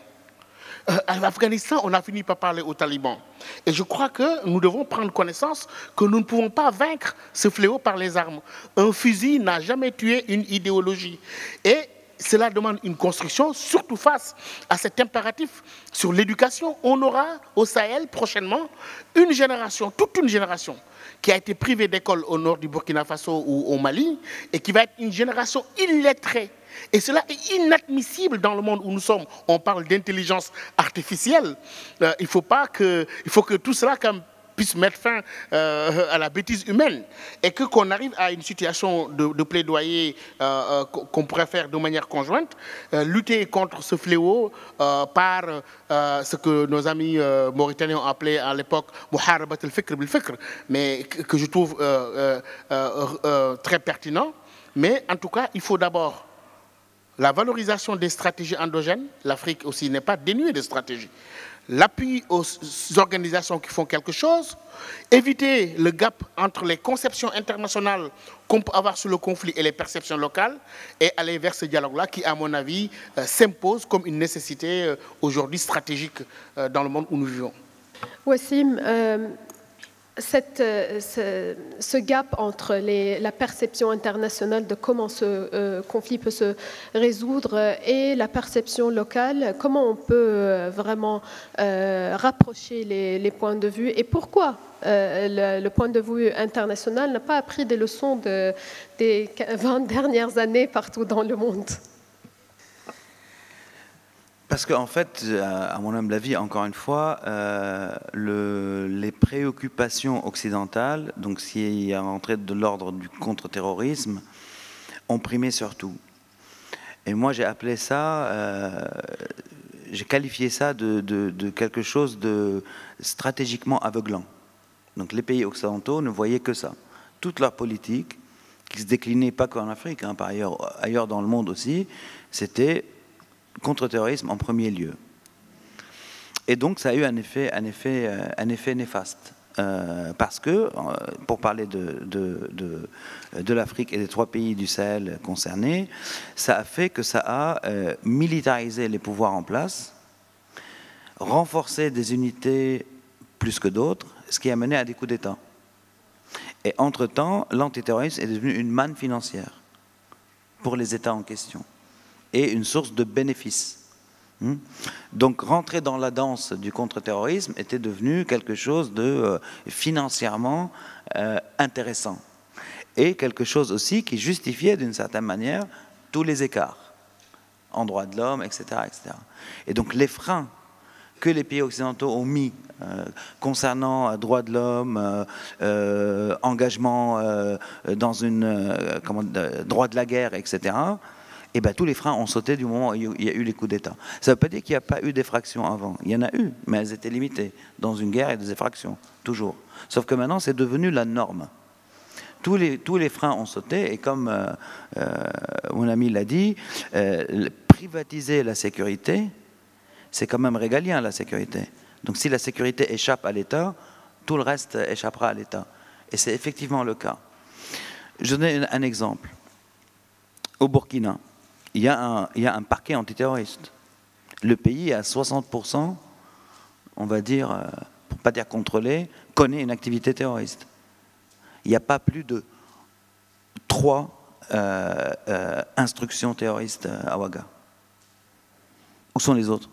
En Afghanistan, on a fini par parler aux talibans. Et je crois que nous devons prendre connaissance que nous ne pouvons pas vaincre ce fléau par les armes. Un fusil n'a jamais tué une idéologie. Et cela demande une construction, surtout face à cet impératif sur l'éducation. On aura au Sahel prochainement une génération, toute une génération, qui a été privée d'école au nord du Burkina Faso ou au Mali, et qui va être une génération illettrée. Et cela est inadmissible dans le monde où nous sommes. On parle d'intelligence artificielle. Il faut que tout cela puisse mettre fin à la bêtise humaine et qu'on arrive à une situation de plaidoyer qu'on pourrait faire de manière conjointe, lutter contre ce fléau par ce que nos amis mauritaniens ont appelé à l'époque muharabat al-fikr bil-fikr, mais que je trouve très pertinent. Mais en tout cas, il faut d'abord la valorisation des stratégies endogènes. L'Afrique aussi n'est pas dénuée de stratégies. L'appui aux organisations qui font quelque chose, éviter le gap entre les conceptions internationales qu'on peut avoir sur le conflit et les perceptions locales, et aller vers ce dialogue-là qui, à mon avis, s'impose comme une nécessité aujourd'hui stratégique dans le monde où nous vivons. Wassim, ce gap entre la perception internationale de comment ce conflit peut se résoudre et la perception locale, comment on peut vraiment rapprocher les points de vue et pourquoi le point de vue international n'a pas appris des leçons des 20 dernières années partout dans le monde? Parce qu'en fait, à mon humble avis, encore une fois, les préoccupations occidentales, donc ce qui est rentré de l'ordre du contre-terrorisme, ont primé sur tout. Et moi, j'ai appelé ça, j'ai qualifié ça de quelque chose de stratégiquement aveuglant. Donc les pays occidentaux ne voyaient que ça. Toute leur politique, qui se déclinait pas qu'en Afrique, hein, par ailleurs dans le monde aussi, c'était contre-terrorisme en premier lieu. Et donc ça a eu un effet néfaste. Parce que, pour parler de l'Afrique et des 3 pays du Sahel concernés, ça a fait que ça a militarisé les pouvoirs en place, renforcé des unités plus que d'autres, ce qui a mené à des coups d'État. Et entre-temps, l'antiterrorisme est devenu une manne financière pour les États en question et une source de bénéfices. Donc rentrer dans la danse du contre-terrorisme était devenu quelque chose de financièrement intéressant et quelque chose aussi qui justifiait d'une certaine manière tous les écarts en droits de l'homme, etc., etc. Et donc les freins que les pays occidentaux ont mis concernant droits de l'homme, engagement dans droit de la guerre, etc., et bien tous les freins ont sauté du moment où il y a eu les coups d'État. Ça ne veut pas dire qu'il n'y a pas eu d'effractions avant. Il y en a eu, mais elles étaient limitées. Dans une guerre, il y a des effractions, toujours. Sauf que maintenant, c'est devenu la norme. Tous les freins ont sauté, et comme mon ami l'a dit, privatiser la sécurité, c'est quand même régalien, la sécurité. Donc si la sécurité échappe à l'État, tout le reste échappera à l'État. Et c'est effectivement le cas. Je donne un exemple. Au Burkina, il y a un parquet antiterroriste. Le pays, à 60%, on va dire, pour ne pas dire contrôlé, connaît une activité terroriste. Il n'y a pas plus de 3 instructions terroristes à Ouaga. Où sont les autres?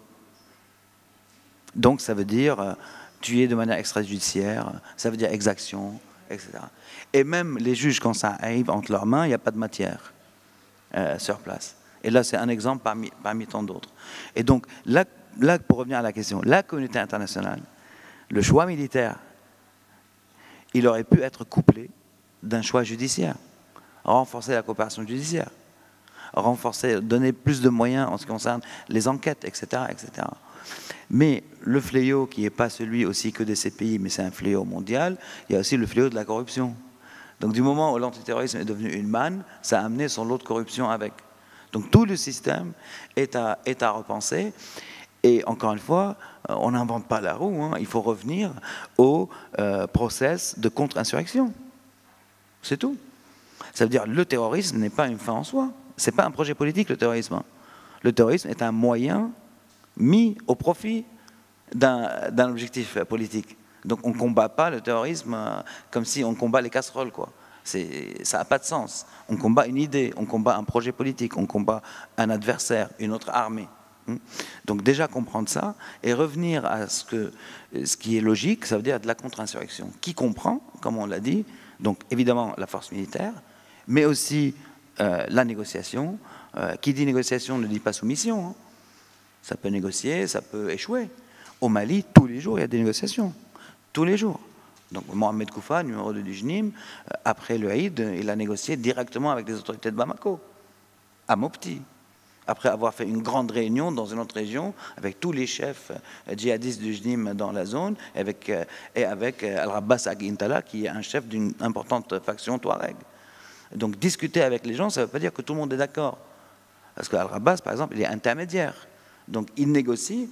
Donc ça veut dire tuer de manière extrajudiciaire, ça veut dire exaction, etc. Et même les juges, quand ça arrive entre leurs mains, il n'y a pas de matière sur place. Et là, c'est un exemple parmi tant d'autres. Et donc, là, pour revenir à la question, la communauté internationale, le choix militaire, il aurait pu être couplé d'un choix judiciaire. Renforcer la coopération judiciaire, donner plus de moyens en ce qui concerne les enquêtes, etc., etc. Mais le fléau qui n'est pas celui aussi que de ces pays, mais c'est un fléau mondial, il y a aussi le fléau de la corruption. Donc du moment où l'antiterrorisme est devenu une manne, ça a amené son lot de corruption avec. Donc tout le système est à repenser. Et encore une fois, on n'invente pas la roue, hein. Il faut revenir au process de contre-insurrection. C'est tout. Ça veut dire que le terrorisme n'est pas une fin en soi. Ce n'est pas un projet politique, le terrorisme. Hein. Le terrorisme est un moyen mis au profit d'un objectif politique. Donc on ne combat pas le terrorisme comme si on combat les casseroles, quoi. Ça n'a pas de sens. On combat une idée, on combat un projet politique, on combat un adversaire, une autre armée. Donc déjà comprendre ça et revenir à ce qui est logique, ça veut dire de la contre-insurrection. Qui comprend, comme on l'a dit, donc évidemment la force militaire, mais aussi la négociation. Qui dit négociation ne dit pas soumission. Hein. Ça peut négocier, ça peut échouer. Au Mali, tous les jours, il y a des négociations. Tous les jours. Donc Mohamed Koufa, numéro 2 du JNIM, après le Eid, il a négocié directement avec les autorités de Bamako, à Mopti, après avoir fait une grande réunion dans une autre région avec tous les chefs djihadistes du JNIM dans la zone et avec Al-Rabbas Agintala, qui est un chef d'une importante faction Touareg. Donc discuter avec les gens, ça ne veut pas dire que tout le monde est d'accord. Parce qu'Al-Rabbas, par exemple, il est intermédiaire. Donc il négocie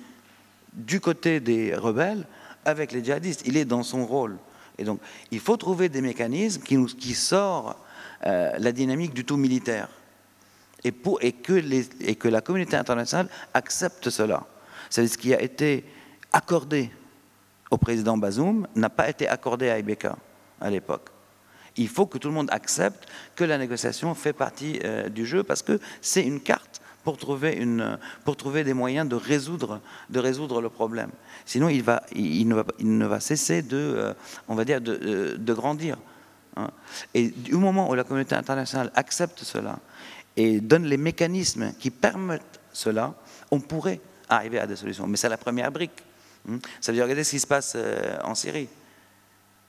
du côté des rebelles avec les djihadistes. Il est dans son rôle. Et donc il faut trouver des mécanismes qui sortent la dynamique du tout militaire. Et que la communauté internationale accepte cela. C'est ce qui a été accordé au président Bazoum n'a pas été accordé à Ibeka à l'époque. Il faut que tout le monde accepte que la négociation fait partie du jeu parce que c'est une carte pour trouver des moyens de résoudre le problème. Sinon, il ne va cesser on va dire, de grandir. Hein. Et du moment où la communauté internationale accepte cela et donne les mécanismes qui permettent cela, on pourrait arriver à des solutions. Mais c'est la première brique. Ça veut dire, regardez ce qui se passe en Syrie.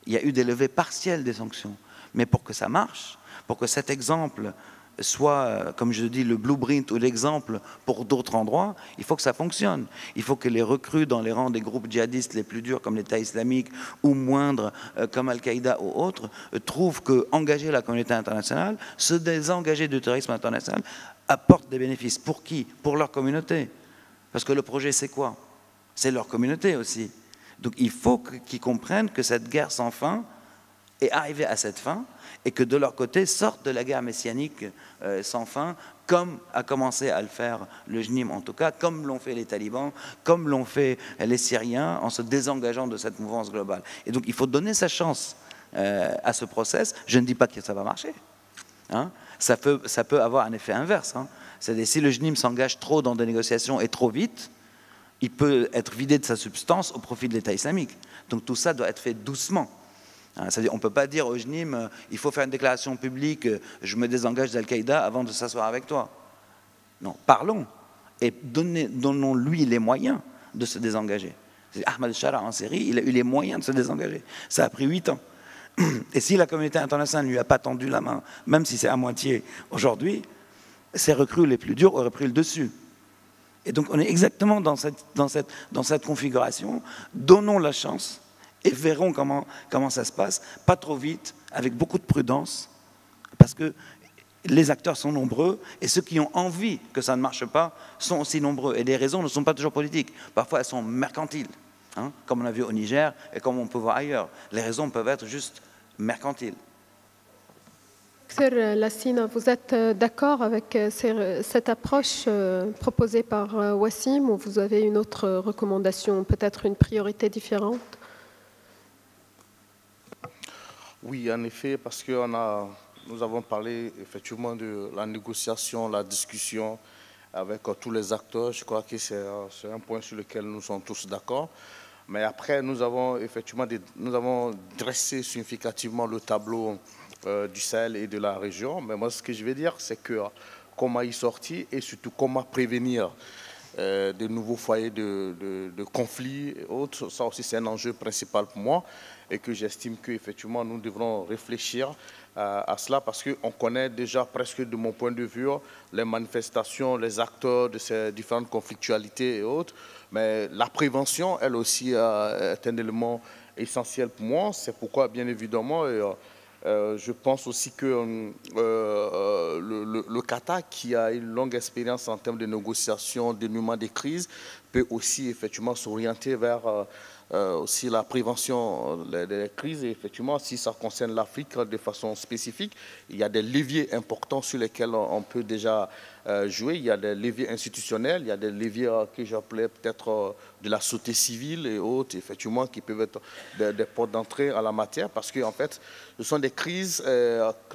Il y a eu des levées partielles des sanctions. Mais pour que ça marche, pour que cet exemple soit, comme je dis, le blueprint ou l'exemple pour d'autres endroits, il faut que ça fonctionne. Il faut que les recrues dans les rangs des groupes djihadistes les plus durs, comme l'État islamique, ou moindres, comme Al-Qaïda ou autres, trouvent qu'engager la communauté internationale, se désengager du terrorisme international, apporte des bénéfices. Pour qui? Pour leur communauté. Parce que le projet, c'est quoi? C'est leur communauté aussi. Donc il faut qu'ils comprennent que cette guerre sans fin est arrivée à cette fin, et que de leur côté sortent de la guerre messianique sans fin, comme a commencé à le faire le JNIM en tout cas, comme l'ont fait les talibans, comme l'ont fait les Syriens en se désengageant de cette mouvance globale. Et donc il faut donner sa chance à ce process. Je ne dis pas que ça va marcher. Hein. Ça peut avoir un effet inverse. Hein. C'est-à-dire si le JNIM s'engage trop dans des négociations et trop vite, il peut être vidé de sa substance au profit de l'État islamique. Donc tout ça doit être fait doucement. C'est-à-dire, on ne peut pas dire au JNIM, il faut faire une déclaration publique, je me désengage d'Al-Qaïda avant de s'asseoir avec toi. Non, parlons et donnons-lui les moyens de se désengager. Ahmad Shara en Syrie, il a eu les moyens de se désengager. Ça a pris 8 ans. Et si la communauté internationale ne lui a pas tendu la main, même si c'est à moitié aujourd'hui, ces recrues les plus dures auraient pris le dessus. Et donc on est exactement dans cette configuration. Donnons la chance et verrons comment ça se passe, pas trop vite, avec beaucoup de prudence, parce que les acteurs sont nombreux, et ceux qui ont envie que ça ne marche pas sont aussi nombreux. Et les raisons ne sont pas toujours politiques, parfois elles sont mercantiles, hein, comme on a vu au Niger et comme on peut voir ailleurs. Les raisons peuvent être juste mercantiles. Dr Lassina, vous êtes d'accord avec cette approche proposée par Wassim, ou vous avez une autre recommandation, peut-être une priorité différente? Oui, en effet, parce que nous avons parlé effectivement de la négociation, la discussion avec tous les acteurs. Je crois que c'est un point sur lequel nous sommes tous d'accord. Mais après, nous avons dressé significativement le tableau du Sahel et de la région. Mais moi, ce que je vais dire, c'est que comment y sortir et surtout comment prévenir de nouveaux foyers de conflits et autres. Ça aussi, c'est un enjeu principal pour moi, et que j'estime qu'effectivement, nous devrons réfléchir à cela, parce qu'on connaît déjà presque, de mon point de vue, les manifestations, les acteurs de ces différentes conflictualités et autres. Mais la prévention, elle aussi, est un élément essentiel pour moi. C'est pourquoi, bien évidemment, je pense aussi que le Qatar, qui a une longue expérience en termes de négociation, de dénouement des crises, peut aussi effectivement s'orienter vers aussi la prévention des crises. Et effectivement, si ça concerne l'Afrique de façon spécifique, il y a des leviers importants sur lesquels on peut déjà jouer. Il y a des leviers institutionnels, il y a des leviers que j'appelais peut-être de la société civile et autres, effectivement, qui peuvent être des portes d'entrée à la matière, parce qu'en fait, ce sont des crises,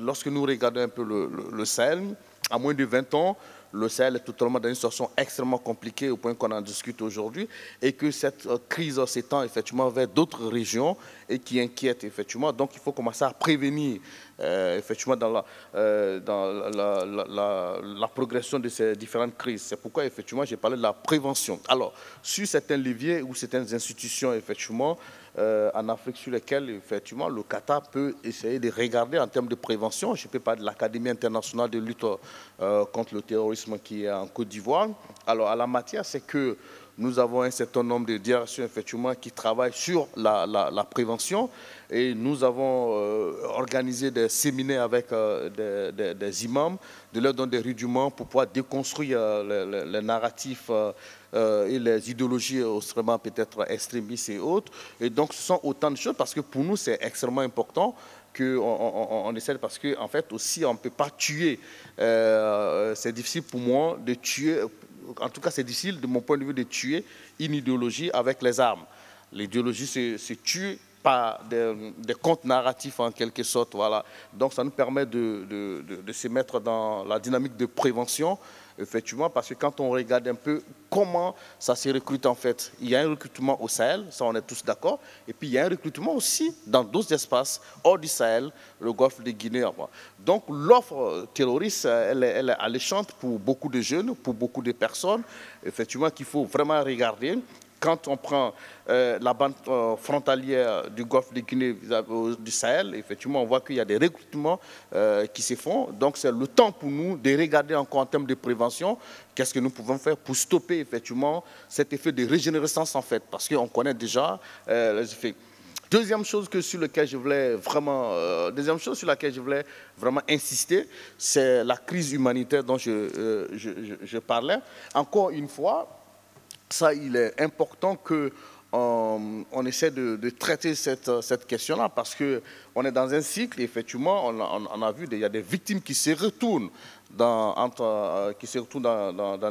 lorsque nous regardons un peu le Sahel, à moins de 20 ans, le Sahel est totalement dans une situation extrêmement compliquée au point qu'on en discute aujourd'hui, et que cette crise s'étend effectivement vers d'autres régions et qui inquiète effectivement. Donc il faut commencer à prévenir effectivement dans la progression de ces différentes crises. C'est pourquoi effectivement j'ai parlé de la prévention. Alors sur certains leviers ou certaines institutions effectivement, en Afrique sur lesquels, effectivement, le Qatar peut essayer de regarder en termes de prévention. Je ne peux pas de l'Académie internationale de lutte contre le terrorisme qui est en Côte d'Ivoire. Alors, à la matière, c'est que nous avons un certain nombre de directions, effectivement, qui travaillent sur la prévention. Et nous avons organisé des séminaires avec des imams, de leur donner des rudiments pour pouvoir déconstruire les narratifs et les idéologies extrêmement peut-être extrémistes et autres. Et donc, ce sont autant de choses parce que pour nous, c'est extrêmement important qu'on essaie, parce qu'en fait, aussi, on ne peut pas tuer. C'est difficile pour moi de tuer, en tout cas, c'est difficile de mon point de vue de tuer une idéologie avec les armes. L'idéologie se tue par des contes narratifs en quelque sorte. Voilà. Donc ça nous permet de se mettre dans la dynamique de prévention, effectivement, parce que quand on regarde un peu comment ça se recrute en fait, il y a un recrutement au Sahel, ça on est tous d'accord, et puis il y a un recrutement aussi dans d'autres espaces hors du Sahel, le golfe de Guinée. Donc l'offre terroriste, elle est alléchante pour beaucoup de jeunes, pour beaucoup de personnes, effectivement, qu'il faut vraiment regarder. Quand on prend la bande frontalière du golfe de Guinée du Sahel, effectivement, on voit qu'il y a des recrutements qui se font. Donc, c'est le temps pour nous de regarder encore en termes de prévention, qu'est-ce que nous pouvons faire pour stopper, effectivement, cet effet de régénérescence, en fait, parce qu'on connaît déjà les effets. Deuxième chose sur laquelle je voulais vraiment insister, c'est la crise humanitaire dont je parlais. Encore une fois, ça, il est important qu'on essaie de traiter cette question-là parce qu'on est dans un cycle, effectivement, on a vu qu'il y a des victimes qui se retournent dans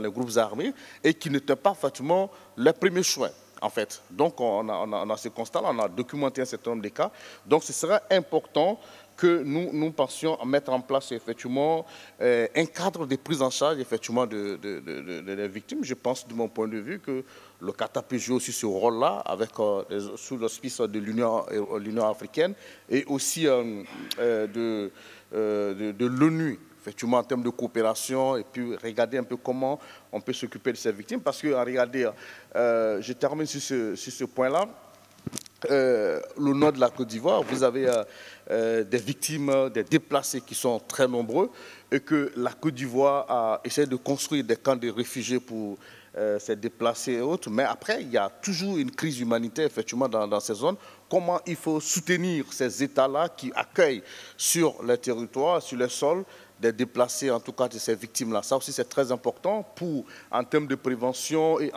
les groupes armés et qui n'étaient pas effectivement les premiers choix. En fait. Donc, on a ce constat-là, on a documenté un certain nombre de cas. Donc, ce sera important que nous pensions à mettre en place effectivement un cadre de prise en charge effectivement des victimes. Je pense, de mon point de vue, que le Qatar peut jouer aussi ce rôle-là sous l'auspice de l'Union africaine et aussi de l'ONU. Effectivement, en termes de coopération, et puis regarder un peu comment on peut s'occuper de ces victimes. Parce que, regardez, je termine sur ce point-là. Le nord de la Côte d'Ivoire, vous avez des victimes, des déplacés qui sont très nombreux, et que la Côte d'Ivoire a essayé de construire des camps de réfugiés pour ces déplacés et autres. Mais après, il y a toujours une crise humanitaire, effectivement, dans ces zones. Comment il faut soutenir ces États-là qui accueillent sur les territoires, sur les sols, des déplacés, en tout cas de ces victimes-là. Ça aussi, c'est très important en termes de prévention et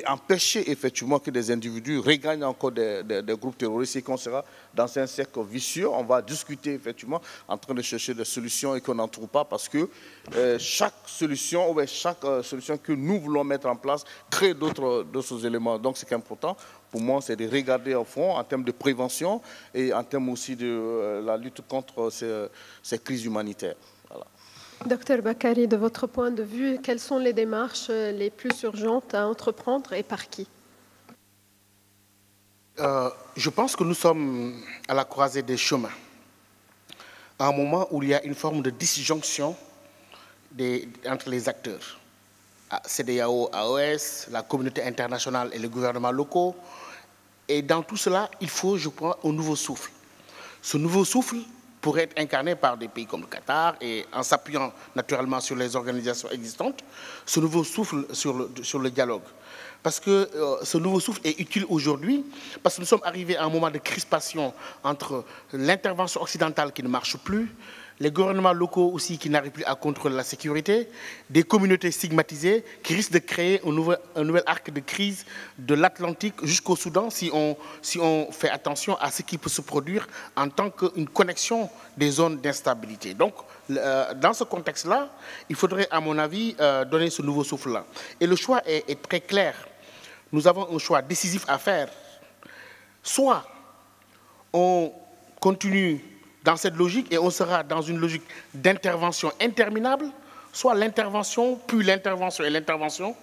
empêcher effectivement que des individus regagnent encore des groupes terroristes et qu'on sera dans un cercle vicieux. On va discuter effectivement en train de chercher des solutions et qu'on n'en trouve pas parce que chaque solution que nous voulons mettre en place crée d'autres éléments. Donc, c'est important. Pour moi, c'est de regarder au fond en termes de prévention et en termes aussi de la lutte contre ces crises humanitaires. Voilà. Docteur Bakary, de votre point de vue, quelles sont les démarches les plus urgentes à entreprendre et par qui? Je pense que nous sommes à la croisée des chemins. À un moment où il y a une forme de disjonction entre les acteurs. CEDEAO, AOS, la communauté internationale et les gouvernements locaux. Et dans tout cela, il faut, je crois, un nouveau souffle. Ce nouveau souffle pourrait être incarné par des pays comme le Qatar et en s'appuyant naturellement sur les organisations existantes, ce nouveau souffle sur le dialogue. Parce que ce nouveau souffle est utile aujourd'hui, parce que nous sommes arrivés à un moment de crispation entre l'intervention occidentale qui ne marche plus, les gouvernements locaux aussi qui n'arrivent plus à contrôler la sécurité, des communautés stigmatisées qui risquent de créer un nouvel arc de crise de l'Atlantique jusqu'au Soudan si on fait attention à ce qui peut se produire en tant qu'une connexion des zones d'instabilité. Donc, dans ce contexte-là, il faudrait, à mon avis, donner ce nouveau souffle-là. Et le choix est très clair. Nous avons un choix décisif à faire. Soit on continue dans cette logique et on sera dans une logique d'intervention interminable, soit l'intervention, puis l'intervention et l'intervention,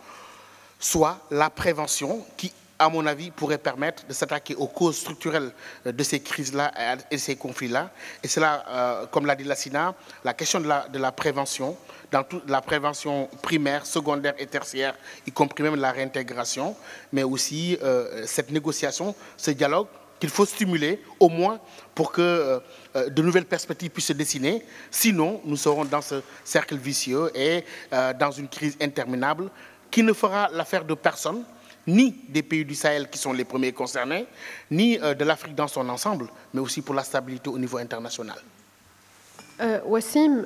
soit la prévention qui à mon avis, pourrait permettre de s'attaquer aux causes structurelles de ces crises-là et de ces conflits-là. Et c'est là, comme l'a dit Lassina, la question de la prévention, dans toute la prévention primaire, secondaire et tertiaire, y compris même la réintégration, mais aussi cette négociation, ce dialogue qu'il faut stimuler, au moins pour que de nouvelles perspectives puissent se dessiner. Sinon, nous serons dans ce cercle vicieux et dans une crise interminable qui ne fera l'affaire de personne, ni des pays du Sahel qui sont les premiers concernés, ni de l'Afrique dans son ensemble, mais aussi pour la stabilité au niveau international. Wassim,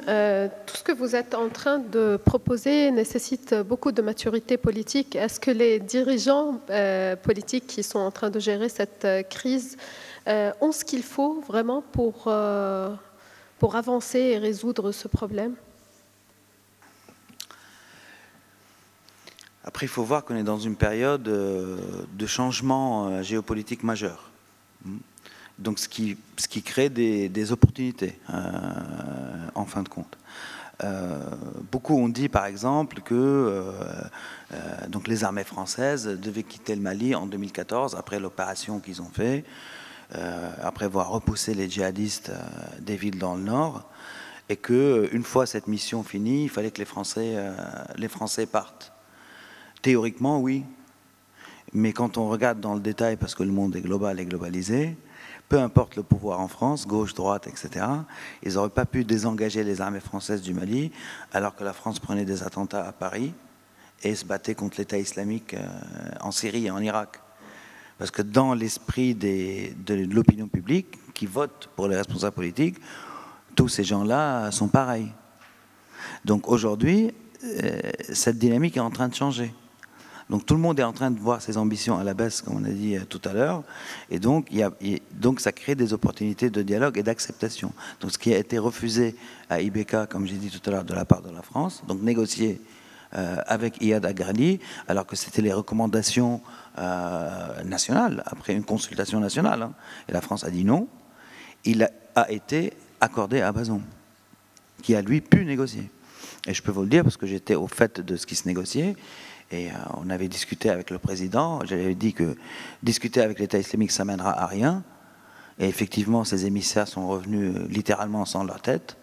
tout ce que vous êtes en train de proposer nécessite beaucoup de maturité politique. Est-ce que les dirigeants politiques qui sont en train de gérer cette crise ont ce qu'il faut vraiment pour avancer et résoudre ce problème? Après, il faut voir qu'on est dans une période de changement géopolitique majeur. Donc, ce qui crée des opportunités, en fin de compte. Beaucoup ont dit, par exemple, que donc les armées françaises devaient quitter le Mali en 2014, après l'opération qu'ils ont fait, après avoir repoussé les djihadistes des villes dans le nord, et qu'une fois cette mission finie, il fallait que les Français partent. Théoriquement, oui. Mais quand on regarde dans le détail, parce que le monde est global et globalisé, peu importe le pouvoir en France, gauche, droite, etc., ils n'auraient pas pu désengager les armées françaises du Mali, alors que la France prenait des attentats à Paris et se battait contre l'État islamique en Syrie et en Irak. Parce que dans l'esprit de l'opinion publique, qui vote pour les responsables politiques, tous ces gens-là sont pareils. Donc aujourd'hui, cette dynamique est en train de changer. Donc tout le monde est en train de voir ses ambitions à la baisse, comme on a dit tout à l'heure, et donc, donc ça crée des opportunités de dialogue et d'acceptation. Donc ce qui a été refusé à IBK, comme j'ai dit tout à l'heure, de la part de la France, donc négocier avec Iyad Agrali, alors que c'était les recommandations nationales, après une consultation nationale, hein, et la France a dit non, il a été accordé à Bazoum, qui a lui pu négocier. Et je peux vous le dire parce que j'étais au fait de ce qui se négociait. Et on avait discuté avec le président, j'avais dit que discuter avec l'État islamique, ça mènera à rien. Et effectivement, ces émissaires sont revenus littéralement sans leur tête.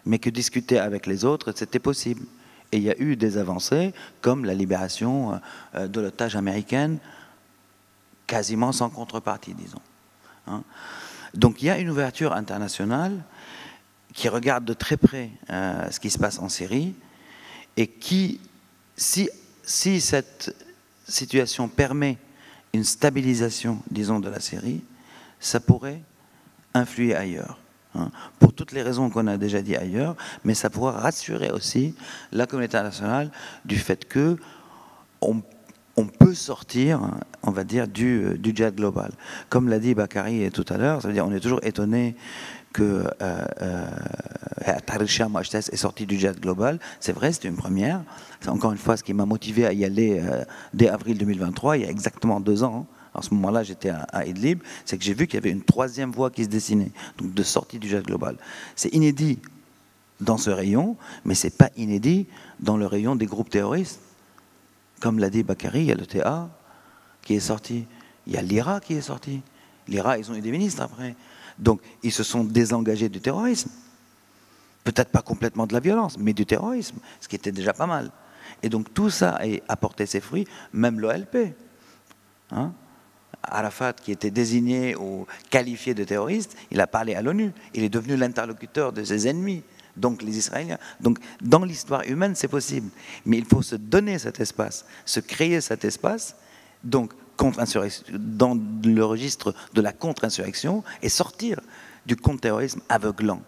Mais que discuter avec les autres, c'était possible. Et il y a eu des avancées, comme la libération de l'otage américaine, quasiment sans contrepartie, disons. Hein. Donc il y a une ouverture internationale qui regarde de très près ce qui se passe en Syrie, et qui, si cette situation permet une stabilisation, disons, de la Syrie, ça pourrait influer ailleurs. Hein, pour toutes les raisons qu'on a déjà dit ailleurs, mais ça pourra rassurer aussi la communauté internationale du fait que on peut sortir, on va dire, du djihad global. Comme l'a dit Bakary tout à l'heure, ça veut dire on est toujours étonné que Tahrir al-Sham est sorti du djihad global. C'est vrai, c'était une première. C'est encore une fois ce qui m'a motivé à y aller dès avril 2023, il y a exactement 2 ans. En ce moment-là, j'étais à Idlib. C'est que j'ai vu qu'il y avait une 3e voie qui se dessinait, donc de sortie du djihad global. C'est inédit dans ce rayon, mais c'est pas inédit dans le rayon des groupes terroristes. Comme l'a dit Bakary, il y a le TA qui est sorti, il y a l'IRA qui est sorti. L'IRA, ils ont eu des ministres après. Donc, ils se sont désengagés du terrorisme. Peut-être pas complètement de la violence, mais du terrorisme, ce qui était déjà pas mal. Et donc, tout ça a apporté ses fruits, même l'OLP. Hein? Arafat, qui était désigné ou qualifié de terroriste, il a parlé à l'ONU. Il est devenu l'interlocuteur de ses ennemis, donc les Israéliens. Donc, dans l'histoire humaine, c'est possible. Mais il faut se donner cet espace, se créer cet espace, donc, dans le registre de la contre-insurrection, et sortir du contre-terrorisme aveuglant,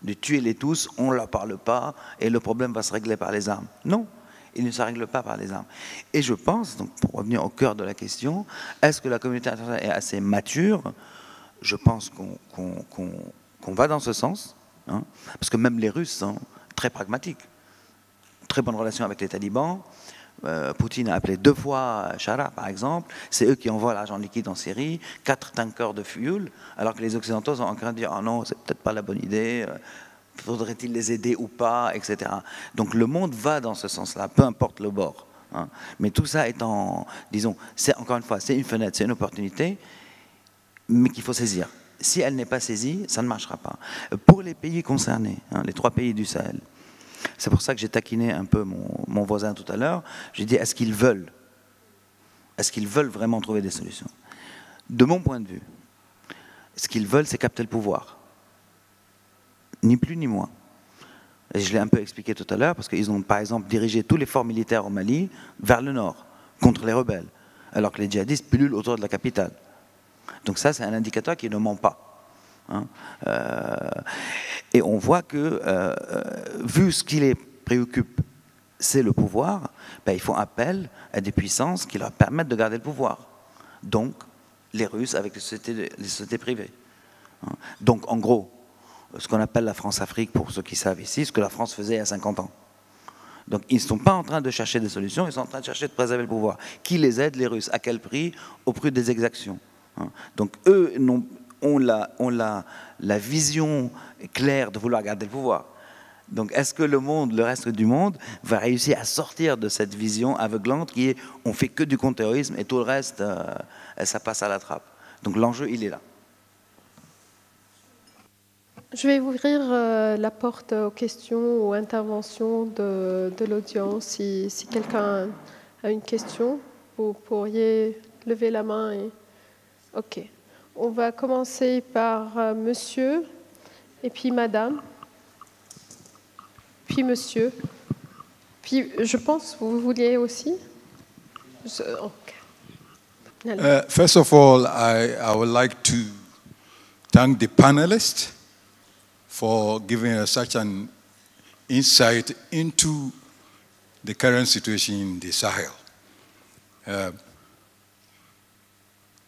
de tuer les tous, on ne leur parle pas, et le problème va se régler par les armes. Non, il ne se règle pas par les armes. Et je pense, donc pour revenir au cœur de la question, est-ce que la communauté internationale est assez mature? Je pense qu'on va dans ce sens, hein, parce que même les Russes sont très pragmatiques. Très bonne relation avec les talibans. Poutine a appelé 2 fois Chara, par exemple. C'est eux qui envoient l'argent liquide en Syrie, 4 tankers de fuel, alors que les Occidentaux sont en train de dire « Ah non, c'est peut-être pas la bonne idée, faudrait-il les aider ou pas, etc. » Donc le monde va dans ce sens-là, peu importe le bord. hein. Mais tout ça étant, disons, encore une fois, c'est une fenêtre, c'est une opportunité, mais qu'il faut saisir. Si elle n'est pas saisie, ça ne marchera pas. Pour les pays concernés, hein, les 3 pays du Sahel, c'est pour ça que j'ai taquiné un peu mon voisin tout à l'heure, j'ai dit, est-ce qu'ils veulent vraiment trouver des solutions? De mon point de vue, ce qu'ils veulent, c'est capter le pouvoir. Ni plus ni moins. Et je l'ai un peu expliqué tout à l'heure, parce qu'ils ont par exemple dirigé tous les forts militaires au Mali vers le nord, contre les rebelles, alors que les djihadistes pullulent autour de la capitale. Donc ça, c'est un indicateur qui ne ment pas. Hein. Et on voit que, vu ce qui les préoccupe, c'est le pouvoir, ben, ils font appel à des puissances qui leur permettent de garder le pouvoir. Donc, les Russes avec les sociétés privées. Hein. Donc, en gros, ce qu'on appelle la France-Afrique, pour ceux qui savent ici, ce que la France faisait il y a 50 ans. Donc ils ne sont pas en train de chercher des solutions, ils sont en train de chercher de préserver le pouvoir. Qui les aide? Les Russes. À quel prix? Au prix des exactions. Donc eux ont la vision claire de vouloir garder le pouvoir. Donc est-ce que le reste du monde, va réussir à sortir de cette vision aveuglante qui est on fait que du contre-terrorisme et tout le reste, ça passe à la trappe. Donc l'enjeu, il est là. Je vais ouvrir la porte aux questions, aux interventions de l'audience. Si quelqu'un a une question, vous pourriez lever la main. Ok. On va commencer par monsieur, et puis madame, puis monsieur. Puis je pense que vous vouliez aussi. Okay. First of all, I would like to thank the panelists for giving us such an insight into the current situation in the Sahel.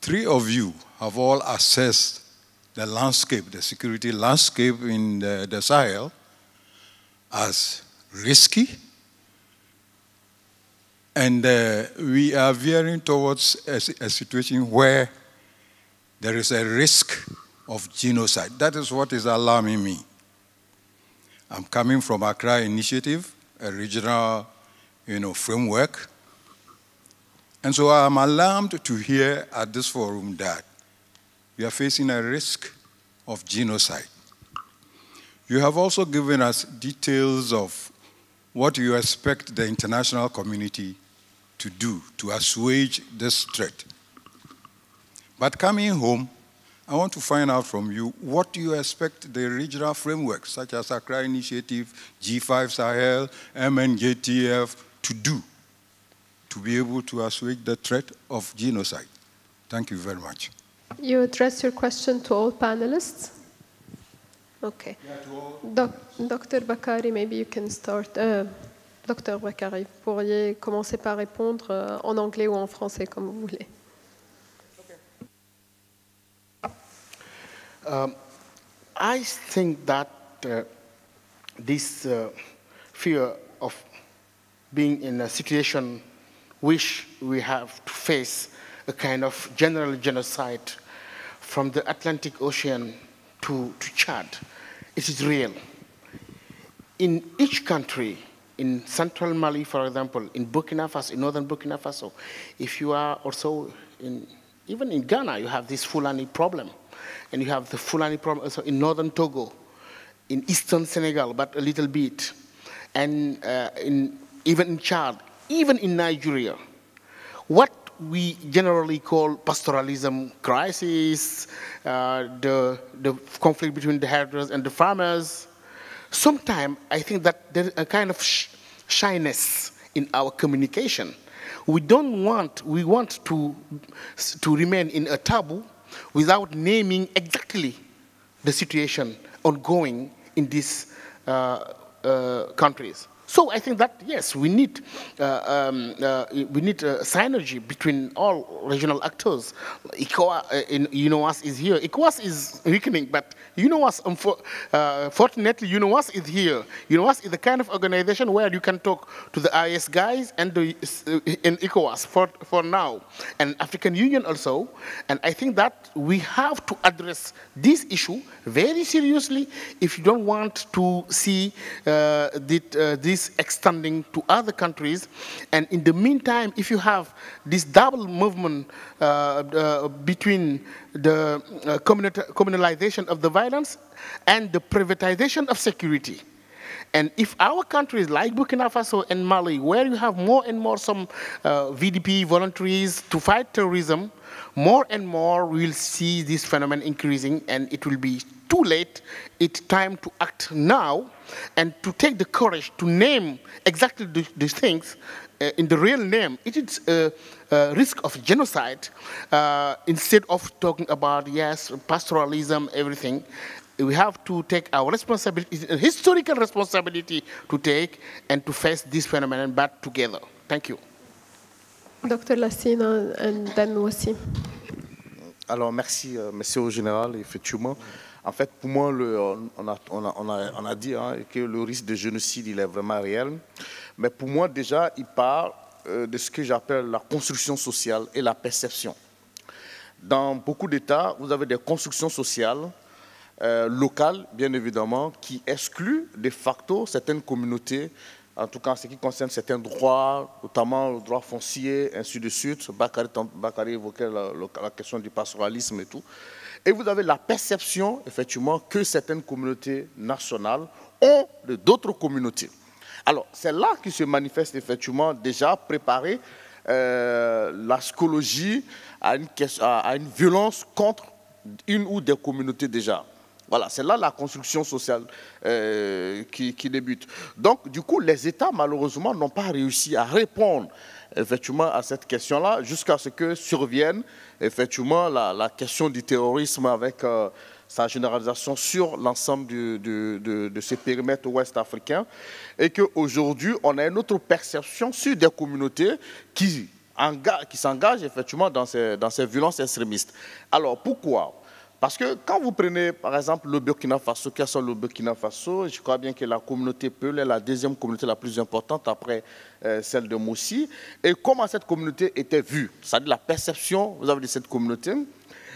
3 of you have all assessed the landscape, the security landscape in the Sahel as risky. And we are veering towards a situation where there is a risk of genocide. That is what is alarming me. I'm coming from Accra Initiative, a regional, framework. And so I'm alarmed to hear at this forum that we are facing a risk of genocide. You have also given us details of what you expect the international community to do to assuage this threat. But coming home, I want to find out from you what you expect the regional frameworks, such as Accra Initiative, G5 Sahel, MNJTF, to do to be able to assuage the threat of genocide. Thank you very much. You address your question to all panelists? Okay. Yeah, Dr. Bakari, maybe you can start. Dr. Bakari, vous pourriez commencer par répondre en anglais ou en français, comme vous voulez. I think that this fear of being in a situation which we have to face a kind of general genocide from the Atlantic Ocean to Chad, it is real. In each country, in central Mali, for example, in Burkina Faso, in northern Burkina Faso, if you are also even in Ghana, you have this Fulani problem. And you have the Fulani problem also in northern Togo, in eastern Senegal, but a little bit. And even in Chad, even in Nigeria. What we generally call pastoralism crisis, the conflict between the herders and the farmers. Sometimes I think that there is a kind of shyness in our communication. We want to remain in a taboo without naming exactly the situation ongoing in these countries. So I think that, yes, we need synergy between all regional actors. UNOWAS is here. ECOWAS is weakening, but UNOWAS, fortunately, UNOWAS is here. UNOWAS is the kind of organization where you can talk to the IS guys and in ECOWAS for now, and African Union also. And I think that we have to address this issue very seriously if you don't want to see this this extending to other countries. And in the meantime, if you have this double movement between the communalization of the violence and the privatization of security, and if our countries like Burkina Faso and Mali, where you have more and more some VDP voluntaries to fight terrorism, more and more we'll see this phenomenon increasing, and it will be too late. It's time to act now and to take the courage to name exactly these things in the real name. It is a risk of genocide instead of talking about, yes, pastoralism, everything. We have to take our responsibility, a historical responsibility to take and to face this phenomenon, but together. Thank you. Dr. Lassina and then Wassim. Alors, merci au général, effectivement. En fait, pour moi, on a dit que le risque de génocide, il est vraiment réel. Mais pour moi, déjà, il parle de ce que j'appelle la construction sociale et la perception. Dans beaucoup d'États, vous avez des constructions sociales locales, bien évidemment, qui excluent de facto certaines communautés, en tout cas en ce qui concerne certains droits, notamment le droit foncier, ainsi de suite. Bakary évoquait la question du pastoralisme et tout. Et vous avez la perception, effectivement, que certaines communautés nationales ont d'autres communautés. Alors, c'est là que se manifeste, effectivement, déjà préparer la psychologie à une violence contre une ou des communautés déjà. Voilà, c'est là la construction sociale qui débute. Donc, du coup, les États, malheureusement, n'ont pas réussi à répondre effectivement à cette question-là jusqu'à ce que survienne effectivement la question du terrorisme avec sa généralisation sur l'ensemble de ces périmètres ouest africains et qu'aujourd'hui, on a une autre perception sur des communautés qui s'engagent effectivement dans ces violences extrémistes. Alors, pourquoi ? Parce que quand vous prenez, par exemple, le Burkina Faso, quels sont le Burkina Faso, je crois bien que la communauté Peul est la deuxième communauté la plus importante après celle de Moussi. Et comment cette communauté était vue, c'est-à-dire la perception, vous avez de cette communauté.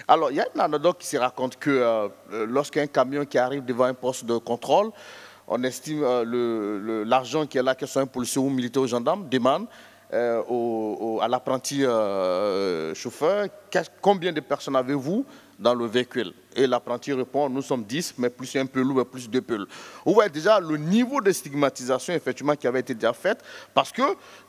Alors, il y a une anecdote qui se raconte que lorsqu'un camion qui arrive devant un poste de contrôle, on estime l'argent qui est là, que ce soit un policier ou militaire ou gendarme, demande à l'apprenti chauffeur, combien de personnes avez-vous dans le véhicule? Et l'apprenti répond, nous sommes 10, mais plus un pelou, mais plus deux pelous. Vous voyez déjà le niveau de stigmatisation effectivement qui avait été déjà fait, parce que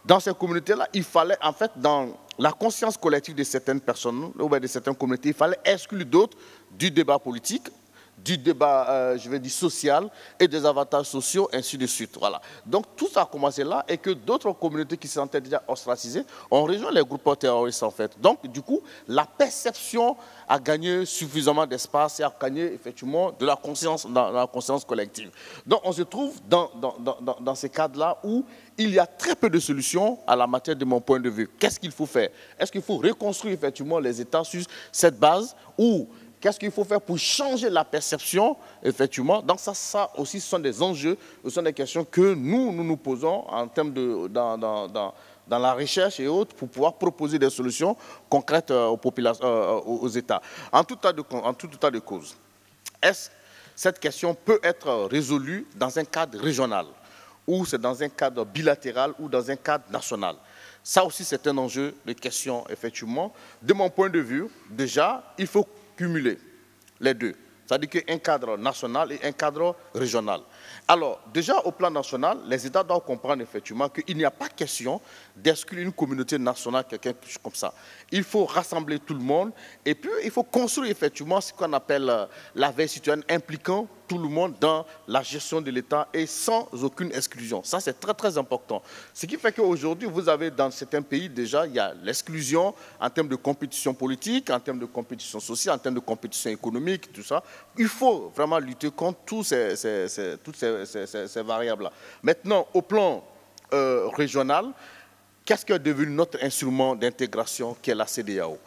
dans ces communautés-là, il fallait en fait, dans la conscience collective de certaines personnes, ou de certaines communautés, il fallait exclure d'autres du débat politique, du débat, je vais dire, social et des avantages sociaux, ainsi de suite. Voilà. Donc tout ça a commencé là et que d'autres communautés qui se sentaient déjà ostracisées ont rejoint les groupes terroristes en fait. Donc du coup, la perception a gagné suffisamment d'espace et a gagné effectivement de la conscience, dans la conscience collective. Donc on se trouve dans ces cadres-là où il y a très peu de solutions à la matière de mon point de vue. Qu'est-ce qu'il faut faire? Est-ce qu'il faut reconstruire effectivement les États sur cette base ou qu'est-ce qu'il faut faire pour changer la perception, effectivement? Donc ça aussi, ce sont des enjeux, ce sont des questions que nous posons en termes dans la recherche et autres pour pouvoir proposer des solutions concrètes aux populations, aux États. En tout état de cause, est-ce que cette question peut être résolue dans un cadre régional ou c'est dans un cadre bilatéral ou dans un cadre national? Ça aussi, c'est un enjeu de question, effectivement. De mon point de vue, déjà, il faut cumuler les deux. C'est-à-dire qu'un cadre national et un cadre régional. Alors, déjà au plan national, les États doivent comprendre effectivement qu'il n'y a pas question d'exclure une communauté nationale, quelqu'un comme ça. Il faut rassembler tout le monde et puis il faut construire effectivement ce qu'on appelle la veille citoyenne impliquant tout le monde dans la gestion de l'État et sans aucune exclusion. Ça, c'est très, très important. Ce qui fait qu'aujourd'hui, vous avez dans certains pays déjà, il y a l'exclusion en termes de compétition politique, en termes de compétition sociale, en termes de compétition économique, tout ça. Il faut vraiment lutter contre toutes ces variables-là. Maintenant, au plan régional, qu'est-ce qui est devenu notre instrument d'intégration qui est la CEDEAO?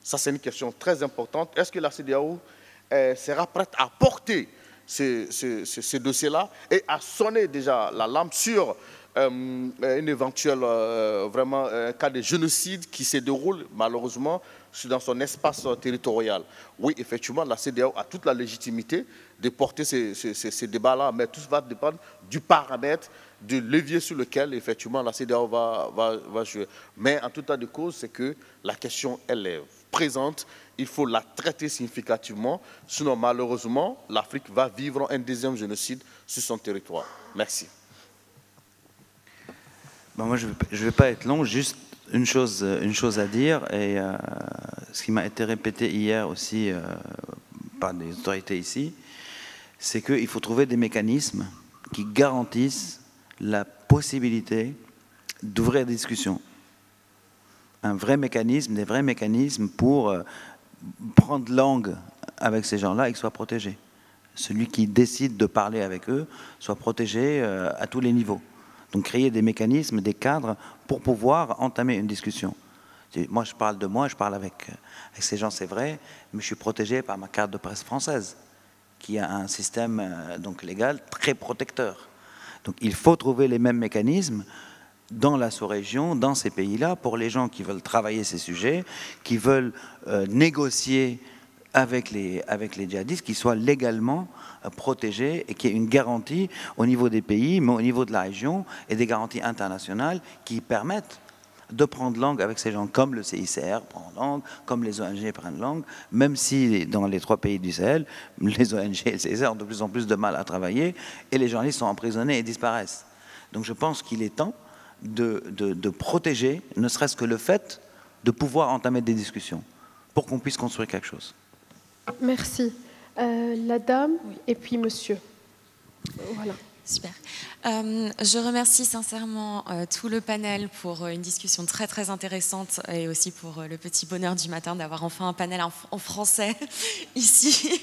Ça, c'est une question très importante. Est-ce que la CEDEAO sera prête à porter ces dossiers-là et à sonner déjà la lampe sur un éventuel vraiment un cas de génocide qui se déroule malheureusement dans son espace territorial. Oui, effectivement, la CEDEAO a toute la légitimité de porter ces débats-là, mais tout va dépendre du paramètre, du levier sur lequel, effectivement, la CEDEAO va jouer. Mais en tout cas de cause, c'est que la question, elle est présente, il faut la traiter significativement, sinon, malheureusement, l'Afrique va vivre un deuxième génocide sur son territoire. Merci. Bon, moi, je ne vais pas être long, juste une chose à dire, et ce qui m'a été répété hier aussi par des autorités ici, c'est qu'il faut trouver des mécanismes qui garantissent la possibilité d'ouvrir des discussions. Un vrai mécanisme, des vrais mécanismes pour prendre langue avec ces gens-là et qu'ils soient protégés. Celui qui décide de parler avec eux soit protégé à tous les niveaux. Donc créer des mécanismes, des cadres pour pouvoir entamer une discussion. Moi, je parle de moi, je parle avec ces gens, c'est vrai, mais je suis protégé par ma carte de presse française, qui a un système donc légal très protecteur. Donc il faut trouver les mêmes mécanismes dans la sous-région, dans ces pays-là, pour les gens qui veulent travailler ces sujets, qui veulent négocier avec les djihadistes, qui soient légalement protégés et qu'il y ait une garantie au niveau des pays, mais au niveau de la région, et des garanties internationales qui permettent de prendre langue avec ces gens, comme le CICR prend langue, comme les ONG prennent langue, même si dans les 3 pays du Sahel, les ONG et le CICR ont de plus en plus de mal à travailler, et les journalistes sont emprisonnés et disparaissent. Donc je pense qu'il est temps de protéger, ne serait-ce que le fait de pouvoir entamer des discussions, pour qu'on puisse construire quelque chose. Merci. La dame, oui. Et puis monsieur. Voilà. Super. Je remercie sincèrement tout le panel pour une discussion très très intéressante et aussi pour le petit bonheur du matin d'avoir enfin un panel en français ici.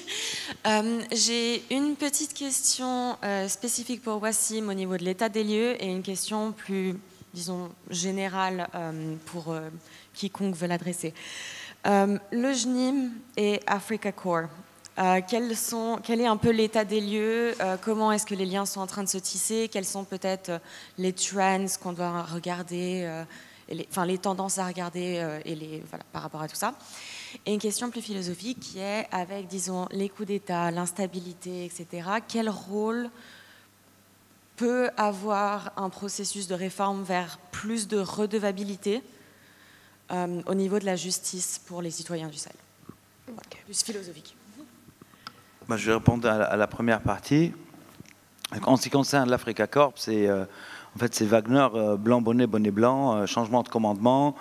J'ai une petite question spécifique pour Wassim au niveau de l'état des lieux et une question plus, disons, générale pour quiconque veut l'adresser. Le JNIM et Africa Corps. Quel est un peu l'état des lieux, comment est-ce que les liens sont en train de se tisser, quels sont peut-être les trends qu'on doit regarder, les tendances à regarder voilà, par rapport à tout ça. Et une question plus philosophique qui est avec, disons, les coups d'État, l'instabilité, etc., quel rôle peut avoir un processus de réforme vers plus de redevabilité au niveau de la justice pour les citoyens du Sahel? Okay. Plus philosophique. Je vais répondre à la première partie. En ce qui concerne l'Africa Corps, c'est en fait, c'est Wagner, blanc, bonnet, bonnet blanc, changement de commandement,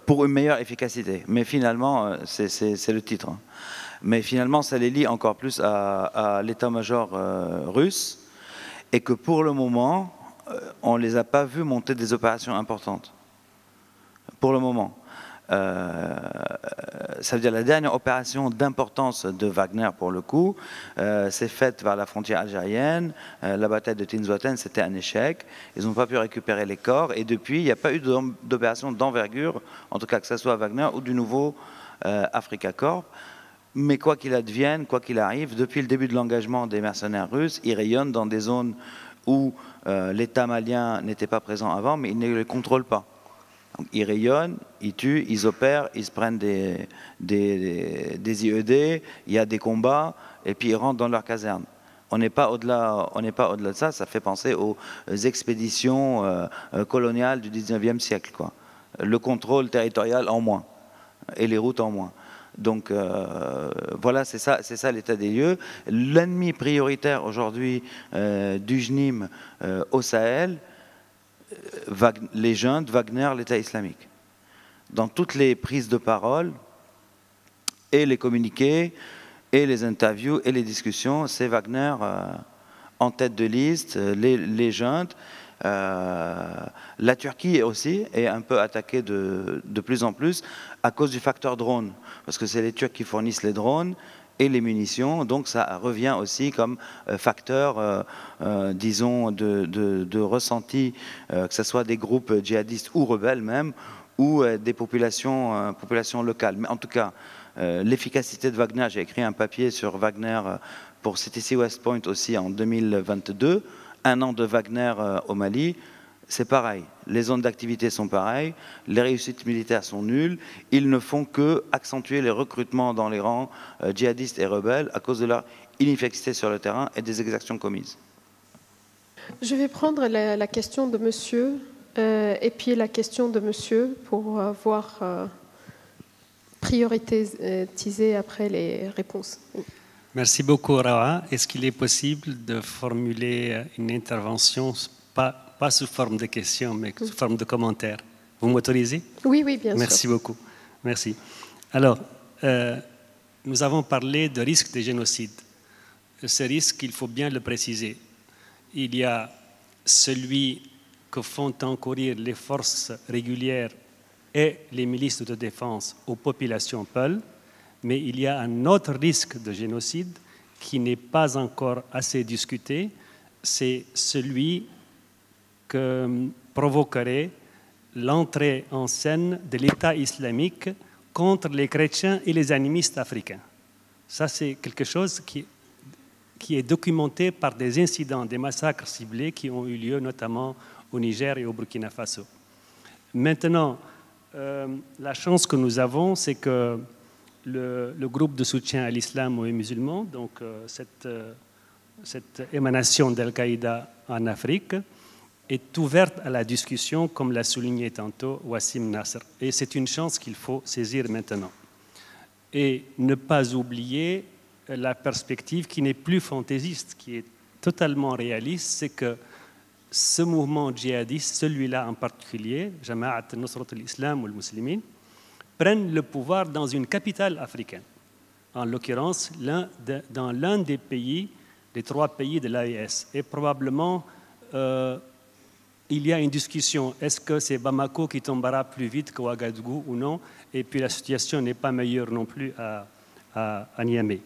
pour une meilleure efficacité. Mais finalement, c'est le titre. Hein. Mais finalement, ça les lie encore plus à l'état-major russe, et que pour le moment, on ne les a pas vus monter des opérations importantes. Pour le moment. Ça veut dire la dernière opération d'importance de Wagner pour le coup s'est faite vers la frontière algérienne. La bataille de Tinzouaten, c'était un échec. Ils n'ont pas pu récupérer les corps et depuis il n'y a pas eu d'opération d'envergure, en tout cas que ce soit Wagner ou du nouveau Africa Corps. Mais quoi qu'il advienne, quoi qu'il arrive, depuis le début de l'engagement des mercenaires russes, ils rayonnent dans des zones où l'État malien n'était pas présent avant, mais ils ne les contrôlent pas. Donc, ils rayonnent, ils tuent, ils opèrent, ils se prennent des IED, il y a des combats, et puis ils rentrent dans leur caserne. On n'est pas au-delà de ça, ça fait penser aux expéditions coloniales du 19e siècle, quoi. Le contrôle territorial en moins, et les routes en moins. Donc voilà, c'est ça l'état des lieux. L'ennemi prioritaire aujourd'hui du JNIM au Sahel, les jeunes, Wagner, l'État islamique. Dans toutes les prises de parole, et les communiqués, et les interviews, et les discussions, c'est Wagner en tête de liste, les jeunes. La Turquie aussi est un peu attaquée de plus en plus à cause du facteur drone, parce que c'est les Turcs qui fournissent les drones et les munitions, donc ça revient aussi comme facteur, disons, de ressenti, que ce soit des groupes djihadistes ou rebelles même, ou des populations locales. Mais en tout cas, l'efficacité de Wagner, j'ai écrit un papier sur Wagner pour CTC West Point aussi en 2022, 1 an de Wagner au Mali, c'est pareil. Les zones d'activité sont pareilles, les réussites militaires sont nulles, ils ne font que accentuer les recrutements dans les rangs djihadistes et rebelles à cause de leur inefficacité sur le terrain et des exactions commises. Je vais prendre la question de monsieur et puis la question de monsieur pour voir prioriser après les réponses. Merci beaucoup, Rawa. Est-ce qu'il est possible de formuler une intervention, pas sous forme de question, mais sous forme de commentaire? Vous m'autorisez? Oui, oui, bien sûr. Merci beaucoup. Merci. Alors, nous avons parlé de risque de génocide. Ce risque, il faut bien le préciser. Il y a celui que font encourir les forces régulières et les milices de défense aux populations peules, mais il y a un autre risque de génocide qui n'est pas encore assez discuté, c'est celui que provoquerait l'entrée en scène de l'État islamique contre les chrétiens et les animistes africains. Ça, c'est quelque chose qui est documenté par des incidents, des massacres ciblés qui ont eu lieu notamment au Niger et au Burkina Faso. Maintenant, la chance que nous avons, c'est que le groupe de soutien à l'islam et aux musulmans, donc cette émanation d'Al-Qaïda en Afrique, est ouverte à la discussion, comme l'a souligné tantôt Wassim Nasr. Et c'est une chance qu'il faut saisir maintenant. Et ne pas oublier la perspective qui n'est plus fantaisiste, qui est totalement réaliste, c'est que ce mouvement djihadiste, celui-là en particulier, Jama'at Nusrat al-Islam ou al-Muslimin, prennent le pouvoir dans une capitale africaine. En l'occurrence, dans l'un des pays, des 3 pays de l'AES. Et probablement, il y a une discussion. Est-ce que c'est Bamako qui tombera plus vite que Ouagadougou ou non? Et puis la situation n'est pas meilleure non plus à Niamey.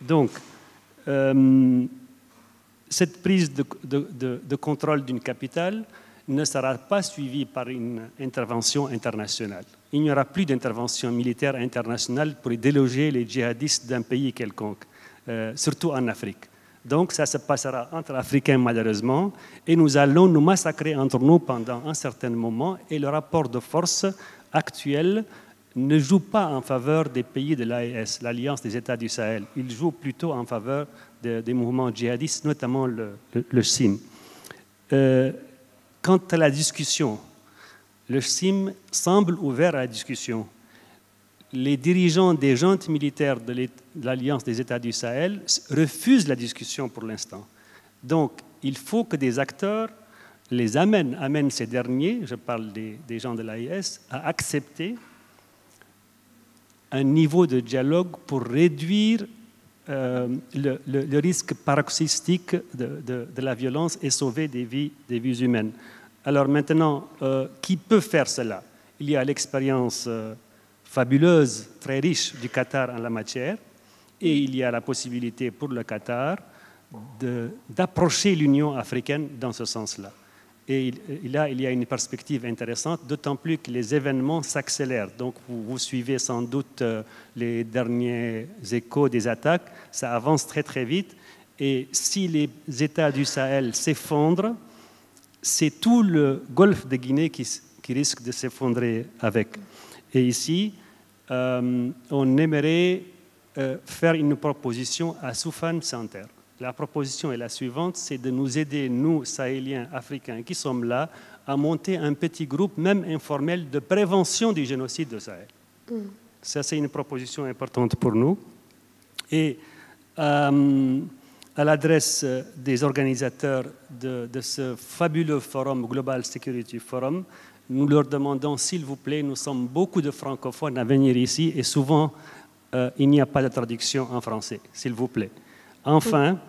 Donc, cette prise de contrôle d'une capitale ne sera pas suivie par une intervention internationale. Il n'y aura plus d'intervention militaire internationale pour déloger les djihadistes d'un pays quelconque, surtout en Afrique. Donc ça se passera entre Africains malheureusement, et nous allons nous massacrer entre nous pendant un certain moment, et le rapport de force actuel ne joue pas en faveur des pays de l'AES, l'Alliance des États du Sahel. Il joue plutôt en faveur des mouvements djihadistes, notamment le SIM. Quant à la discussion, le SIM semble ouvert à la discussion. Les dirigeants des juntes militaires de l'Alliance des États du Sahel refusent la discussion pour l'instant. Donc, il faut que des acteurs les amènent ces derniers, je parle des gens de l'AES, à accepter un niveau de dialogue pour réduire le risque paroxystique de la violence et sauver des vies humaines. Alors maintenant, qui peut faire cela? Il y a l'expérience fabuleuse, très riche du Qatar en la matière, et il y a la possibilité pour le Qatar d'approcher l'Union africaine dans ce sens-là. Et là, il y a une perspective intéressante, d'autant plus que les événements s'accélèrent. Donc, vous suivez sans doute les derniers échos des attaques. Ça avance très, très vite. Et si les États du Sahel s'effondrent, c'est tout le golfe de Guinée qui risque de s'effondrer avec. Et ici, on aimerait faire une proposition à Soufan Center. La proposition est la suivante, c'est de nous aider, nous, Sahéliens, Africains, qui sommes là, à monter un petit groupe, même informel, de prévention du génocide au Sahel. Ça, c'est une proposition importante pour nous. Et à l'adresse des organisateurs de ce fabuleux forum, Global Security Forum, nous leur demandons, s'il vous plaît, nous sommes beaucoup de francophones à venir ici, et souvent, il n'y a pas de traduction en français, s'il vous plaît. Enfin,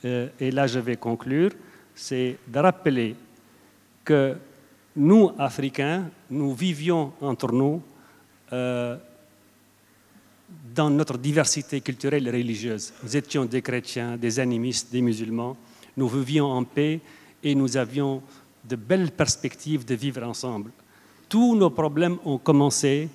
et là je vais conclure, c'est de rappeler que nous, Africains, nous vivions entre nous dans notre diversité culturelle et religieuse. Nous étions des chrétiens, des animistes, des musulmans. Nous vivions en paix et nous avions de belles perspectives de vivre ensemble. Tous nos problèmes ont commencé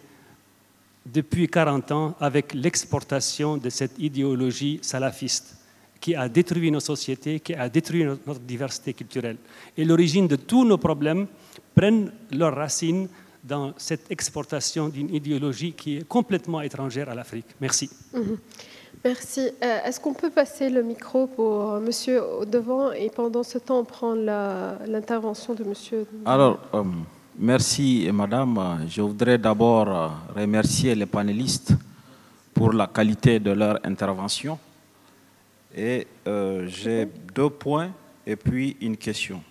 depuis 40 ans avec l'exportation de cette idéologie salafiste. qui a détruit nos sociétés, qui a détruit notre diversité culturelle. Et l'origine de tous nos problèmes prennent leurs racines dans cette exportation d'une idéologie qui est complètement étrangère à l'Afrique. Merci. Merci. Est-ce qu'on peut passer le micro pour monsieur au devant et pendant ce temps, on prend l'intervention de monsieur. Alors, merci madame. Je voudrais d'abord remercier les panélistes pour la qualité de leur intervention. Et j'ai 2 points et puis une question.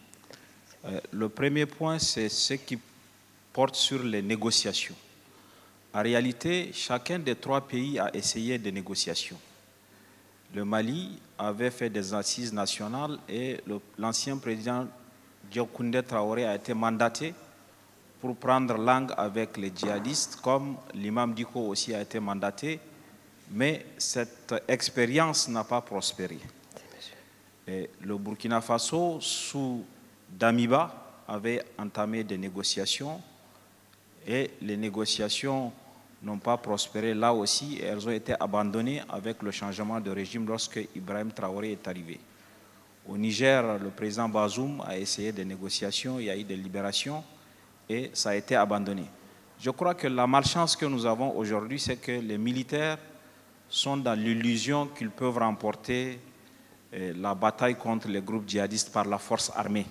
Le premier point, c'est ce qui porte sur les négociations. En réalité, chacun des 3 pays a essayé des négociations. Le Mali avait fait des assises nationales et l'ancien président Diokoundé Traoré a été mandaté pour prendre langue avec les djihadistes, comme l'imam Diko aussi a été mandaté, mais cette expérience n'a pas prospéré. Et le Burkina Faso, sous Damiba, avait entamé des négociations et les négociations n'ont pas prospéré là aussi et elles ont été abandonnées avec le changement de régime lorsque Ibrahim Traoré est arrivé. Au Niger, le président Bazoum a essayé des négociations, il y a eu des libérations et ça a été abandonné. Je crois que la malchance que nous avons aujourd'hui, c'est que les militaires sont dans l'illusion qu'ils peuvent remporter la bataille contre les groupes djihadistes par la force armée.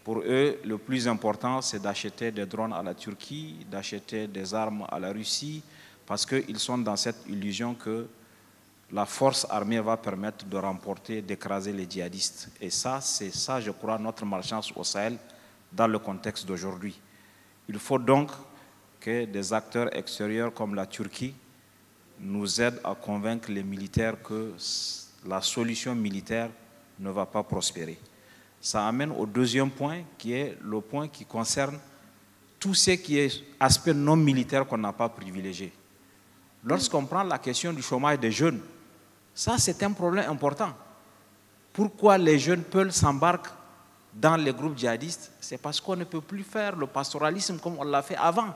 Pour eux, le plus important, c'est d'acheter des drones à la Turquie, d'acheter des armes à la Russie, parce qu'ils sont dans cette illusion que la force armée va permettre de remporter, d'écraser les djihadistes. Et ça, c'est ça, je crois, notre malchance au Sahel dans le contexte d'aujourd'hui. Il faut donc que des acteurs extérieurs comme la Turquie nous aident à convaincre les militaires que la solution militaire ne va pas prospérer. Ça amène au deuxième point, qui est le point qui concerne tout ce qui est aspect non militaire qu'on n'a pas privilégié. Lorsqu'on prend la question du chômage des jeunes, ça c'est un problème important. Pourquoi les jeunes Peuls s'embarquent dans les groupes djihadistes? C'est parce qu'on ne peut plus faire le pastoralisme comme on l'a fait avant.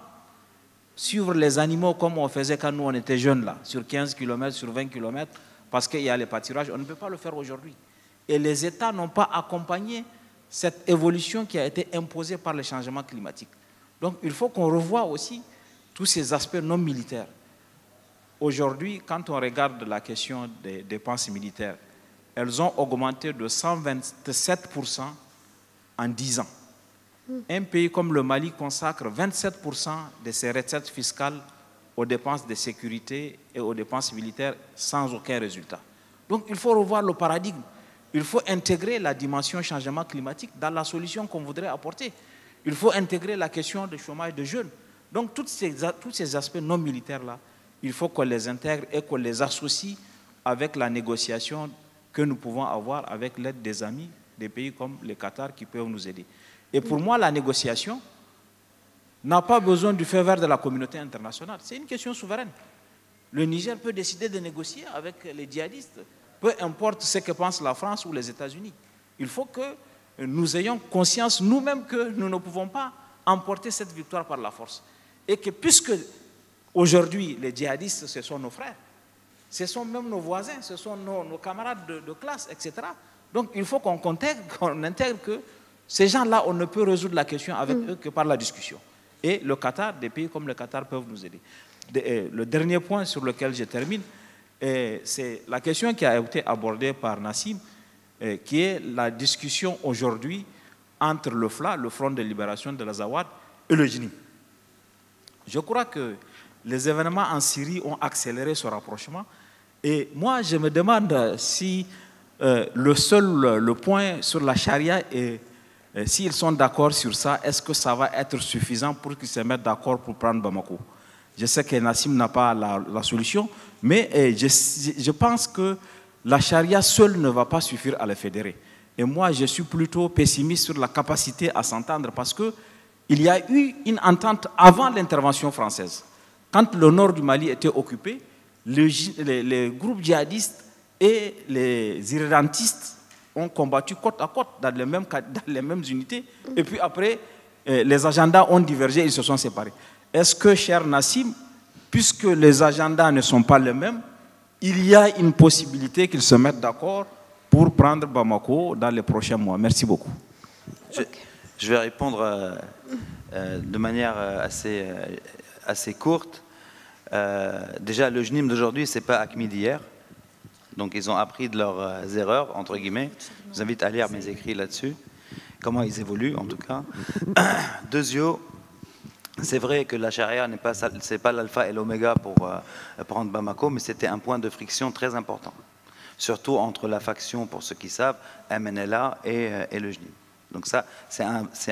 Suivre les animaux comme on faisait quand nous on était jeunes là, sur 15 km, sur 20 km, parce qu'il y a les pâturages, on ne peut pas le faire aujourd'hui. Et les États n'ont pas accompagné cette évolution qui a été imposée par le changement climatique. Donc il faut qu'on revoie aussi tous ces aspects non militaires. Aujourd'hui, quand on regarde la question des dépenses militaires, elles ont augmenté de 127% en 10 ans. Un pays comme le Mali consacre 27% de ses recettes fiscales aux dépenses de sécurité et aux dépenses militaires sans aucun résultat. Donc il faut revoir le paradigme. Il faut intégrer la dimension changement climatique dans la solution qu'on voudrait apporter. Il faut intégrer la question du chômage des jeunes. Donc tous ces aspects non militaires-là, il faut qu'on les intègre et qu'on les associe avec la négociation que nous pouvons avoir avec l'aide des amis, des pays comme le Qatar qui peuvent nous aider. Et pour moi, la négociation n'a pas besoin du feu vert de la communauté internationale. C'est une question souveraine. Le Niger peut décider de négocier avec les djihadistes, peu importe ce que pense la France ou les États-Unis. Il faut que nous ayons conscience nous-mêmes que nous ne pouvons pas emporter cette victoire par la force. Et que puisque aujourd'hui les djihadistes, ce sont nos frères, ce sont même nos voisins, ce sont nos camarades de classe, etc. Donc il faut qu'on intègre que ces gens-là, on ne peut résoudre la question avec eux que par la discussion. Et le Qatar, des pays comme le Qatar peuvent nous aider. Le dernier point sur lequel je termine, c'est la question qui a été abordée par Nassim, qui est la discussion aujourd'hui entre le FLA, le Front de libération de l'Azawad, et le JNIM. Je crois que les événements en Syrie ont accéléré ce rapprochement. Et moi, je me demande si le point sur la charia, s'ils sont d'accord sur ça, est-ce que ça va être suffisant pour qu'ils se mettent d'accord pour prendre Bamako? Je sais que Nassim n'a pas la solution, mais je pense que la charia seule ne va pas suffire à les fédérer. Et moi, je suis plutôt pessimiste sur la capacité à s'entendre parce qu'il y a eu une entente avant l'intervention française. Quand le nord du Mali était occupé, les groupes djihadistes et les irrédentistes ont combattu côte à côte dans les mêmes unités. Et puis après, les agendas ont divergé, ils se sont séparés. Est-ce que, cher Nassim, puisque les agendas ne sont pas les mêmes, il y a une possibilité qu'ils se mettent d'accord pour prendre Bamako dans les prochains mois. Merci beaucoup. Je vais répondre de manière assez courte. Déjà, le JNIM d'aujourd'hui, ce n'est pas ACMI d'hier. Donc, ils ont appris de leurs erreurs, entre guillemets. Je vous invite à lire mes écrits là-dessus. Comment ils évoluent, en tout cas. Deuxièmement, c'est vrai que la charia c'est pas l'alpha et l'oméga pour prendre Bamako, mais c'était un point de friction très important. Surtout entre la faction, pour ceux qui savent, MNLA et le JNIM. Donc ça, c'est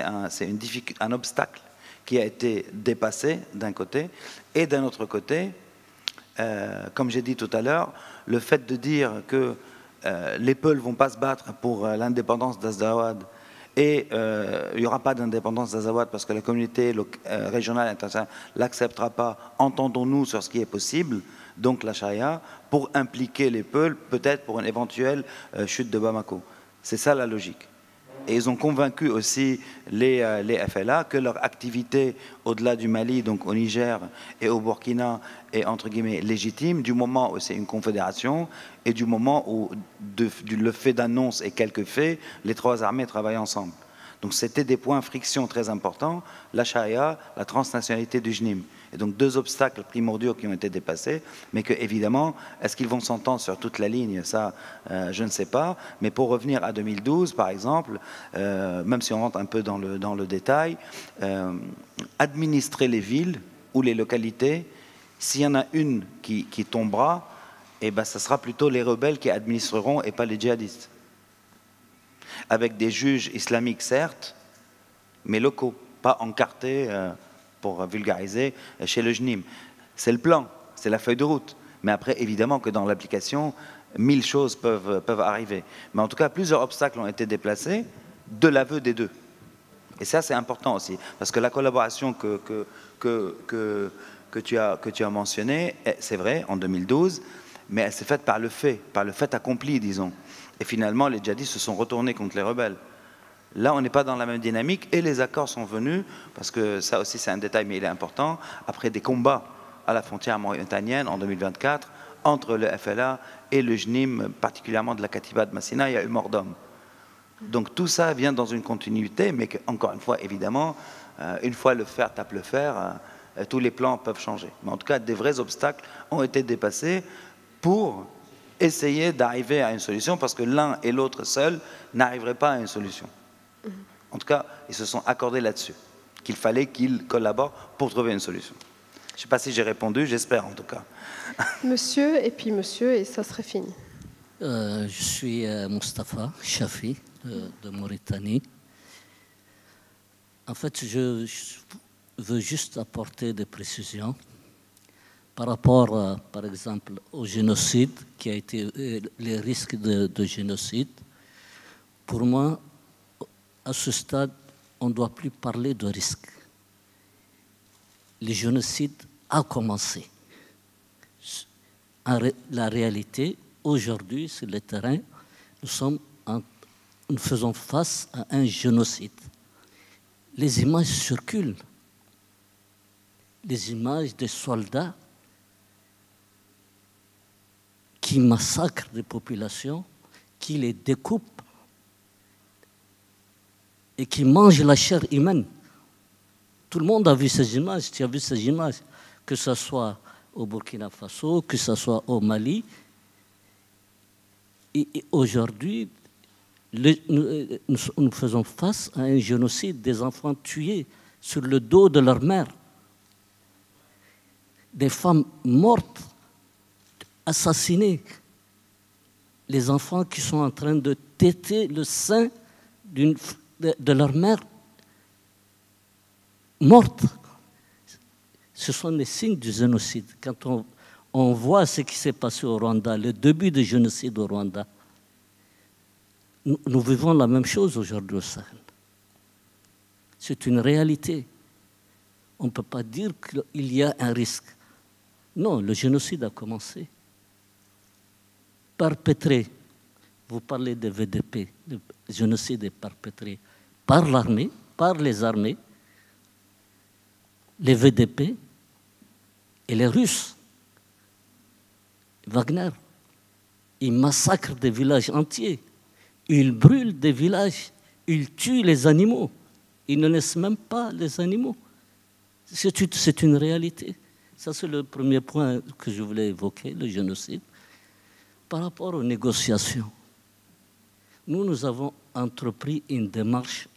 un obstacle qui a été dépassé d'un côté. Et d'un autre côté, comme j'ai dit tout à l'heure, le fait de dire que les Peuls ne vont pas se battre pour l'indépendance d'Azawad et il n'y aura pas d'indépendance d'Azawad parce que la communauté régionale et internationale ne l'acceptera pas, entendons-nous sur ce qui est possible, donc la charia, pour impliquer les Peuls, peut-être pour une éventuelle chute de Bamako. C'est ça la logique. Et ils ont convaincu aussi les FLA que leur activité au-delà du Mali, donc au Niger et au Burkina, est entre guillemets légitime du moment où c'est une confédération et du moment où le fait d'annonce et quelques faits, les trois armées travaillent ensemble. Donc c'était des points friction très importants, la charia, la transnationalité du JNIM. Et donc deux obstacles primordiaux qui ont été dépassés, mais que évidemment, est-ce qu'ils vont s'entendre sur toute la ligne? Ça, je ne sais pas. Mais pour revenir à 2012, par exemple, même si on rentre un peu dans le détail, administrer les villes ou les localités, s'il y en a une qui tombera, eh ben, ça sera plutôt les rebelles qui administreront et pas les djihadistes. Avec des juges islamiques, certes, mais locaux, pas encartés pour vulgariser chez le JNIM. C'est le plan, c'est la feuille de route. Mais après, évidemment que dans l'application, 1000 choses peuvent arriver. Mais en tout cas, plusieurs obstacles ont été déplacés de l'aveu des deux. Et ça, c'est important aussi. Parce que la collaboration que tu as mentionnée, c'est vrai, en 2012, mais elle s'est faite par le fait accompli, disons. Et finalement, les djihadistes se sont retournés contre les rebelles. Là, on n'est pas dans la même dynamique et les accords sont venus, parce que ça aussi c'est un détail mais il est important, après des combats à la frontière mauritanienne en 2024, entre le FLA et le JNIM, particulièrement de la Katiba de Massina, il y a eu mort d'homme. Donc tout ça vient dans une continuité, mais que, encore une fois, évidemment, une fois le fer tape le fer, tous les plans peuvent changer. Mais en tout cas, des vrais obstacles ont été dépassés pour essayer d'arriver à une solution, parce que l'un et l'autre seuls n'arriveraient pas à une solution. En tout cas, ils se sont accordés là-dessus, qu'il fallait qu'ils collaborent pour trouver une solution. Je ne sais pas si j'ai répondu, j'espère en tout cas. Monsieur, et puis monsieur, et ça serait fini. Je suis Moustapha Chafi de Mauritanie. En fait, je veux juste apporter des précisions par rapport, par exemple, au génocide, qui a été les risques de génocide. Pour moi, à ce stade, on ne doit plus parler de risque. Le génocide a commencé. La réalité, aujourd'hui, sur le terrain, nous faisons face à un génocide. Les images circulent. Les images des soldats qui massacrent des populations, qui les découpent et qui mangent la chair humaine. Tout le monde a vu ces images, tu as vu ces images, que ce soit au Burkina Faso, que ce soit au Mali. Et aujourd'hui, nous faisons face à un génocide des enfants tués sur le dos de leur mère. Des femmes mortes, assassinées. Les enfants qui sont en train de téter le sein de leur mère morte. Ce sont des signes du génocide. Quand on voit ce qui s'est passé au Rwanda, le début du génocide au Rwanda, nous vivons la même chose aujourd'hui au Sahel. C'est une réalité. On ne peut pas dire qu'il y a un risque. Non, le génocide a commencé. Perpétré, vous parlez de VDP, le génocide est perpétré par l'armée, par les armées, les VDP et les Russes. Wagner, Ils massacrent des villages entiers. Ils brûlent des villages. Ils tuent les animaux. Ils ne laissent même pas les animaux. C'est une réalité. Ça, c'est le premier point que je voulais évoquer, le génocide. Par rapport aux négociations, nous avons entrepris une démarche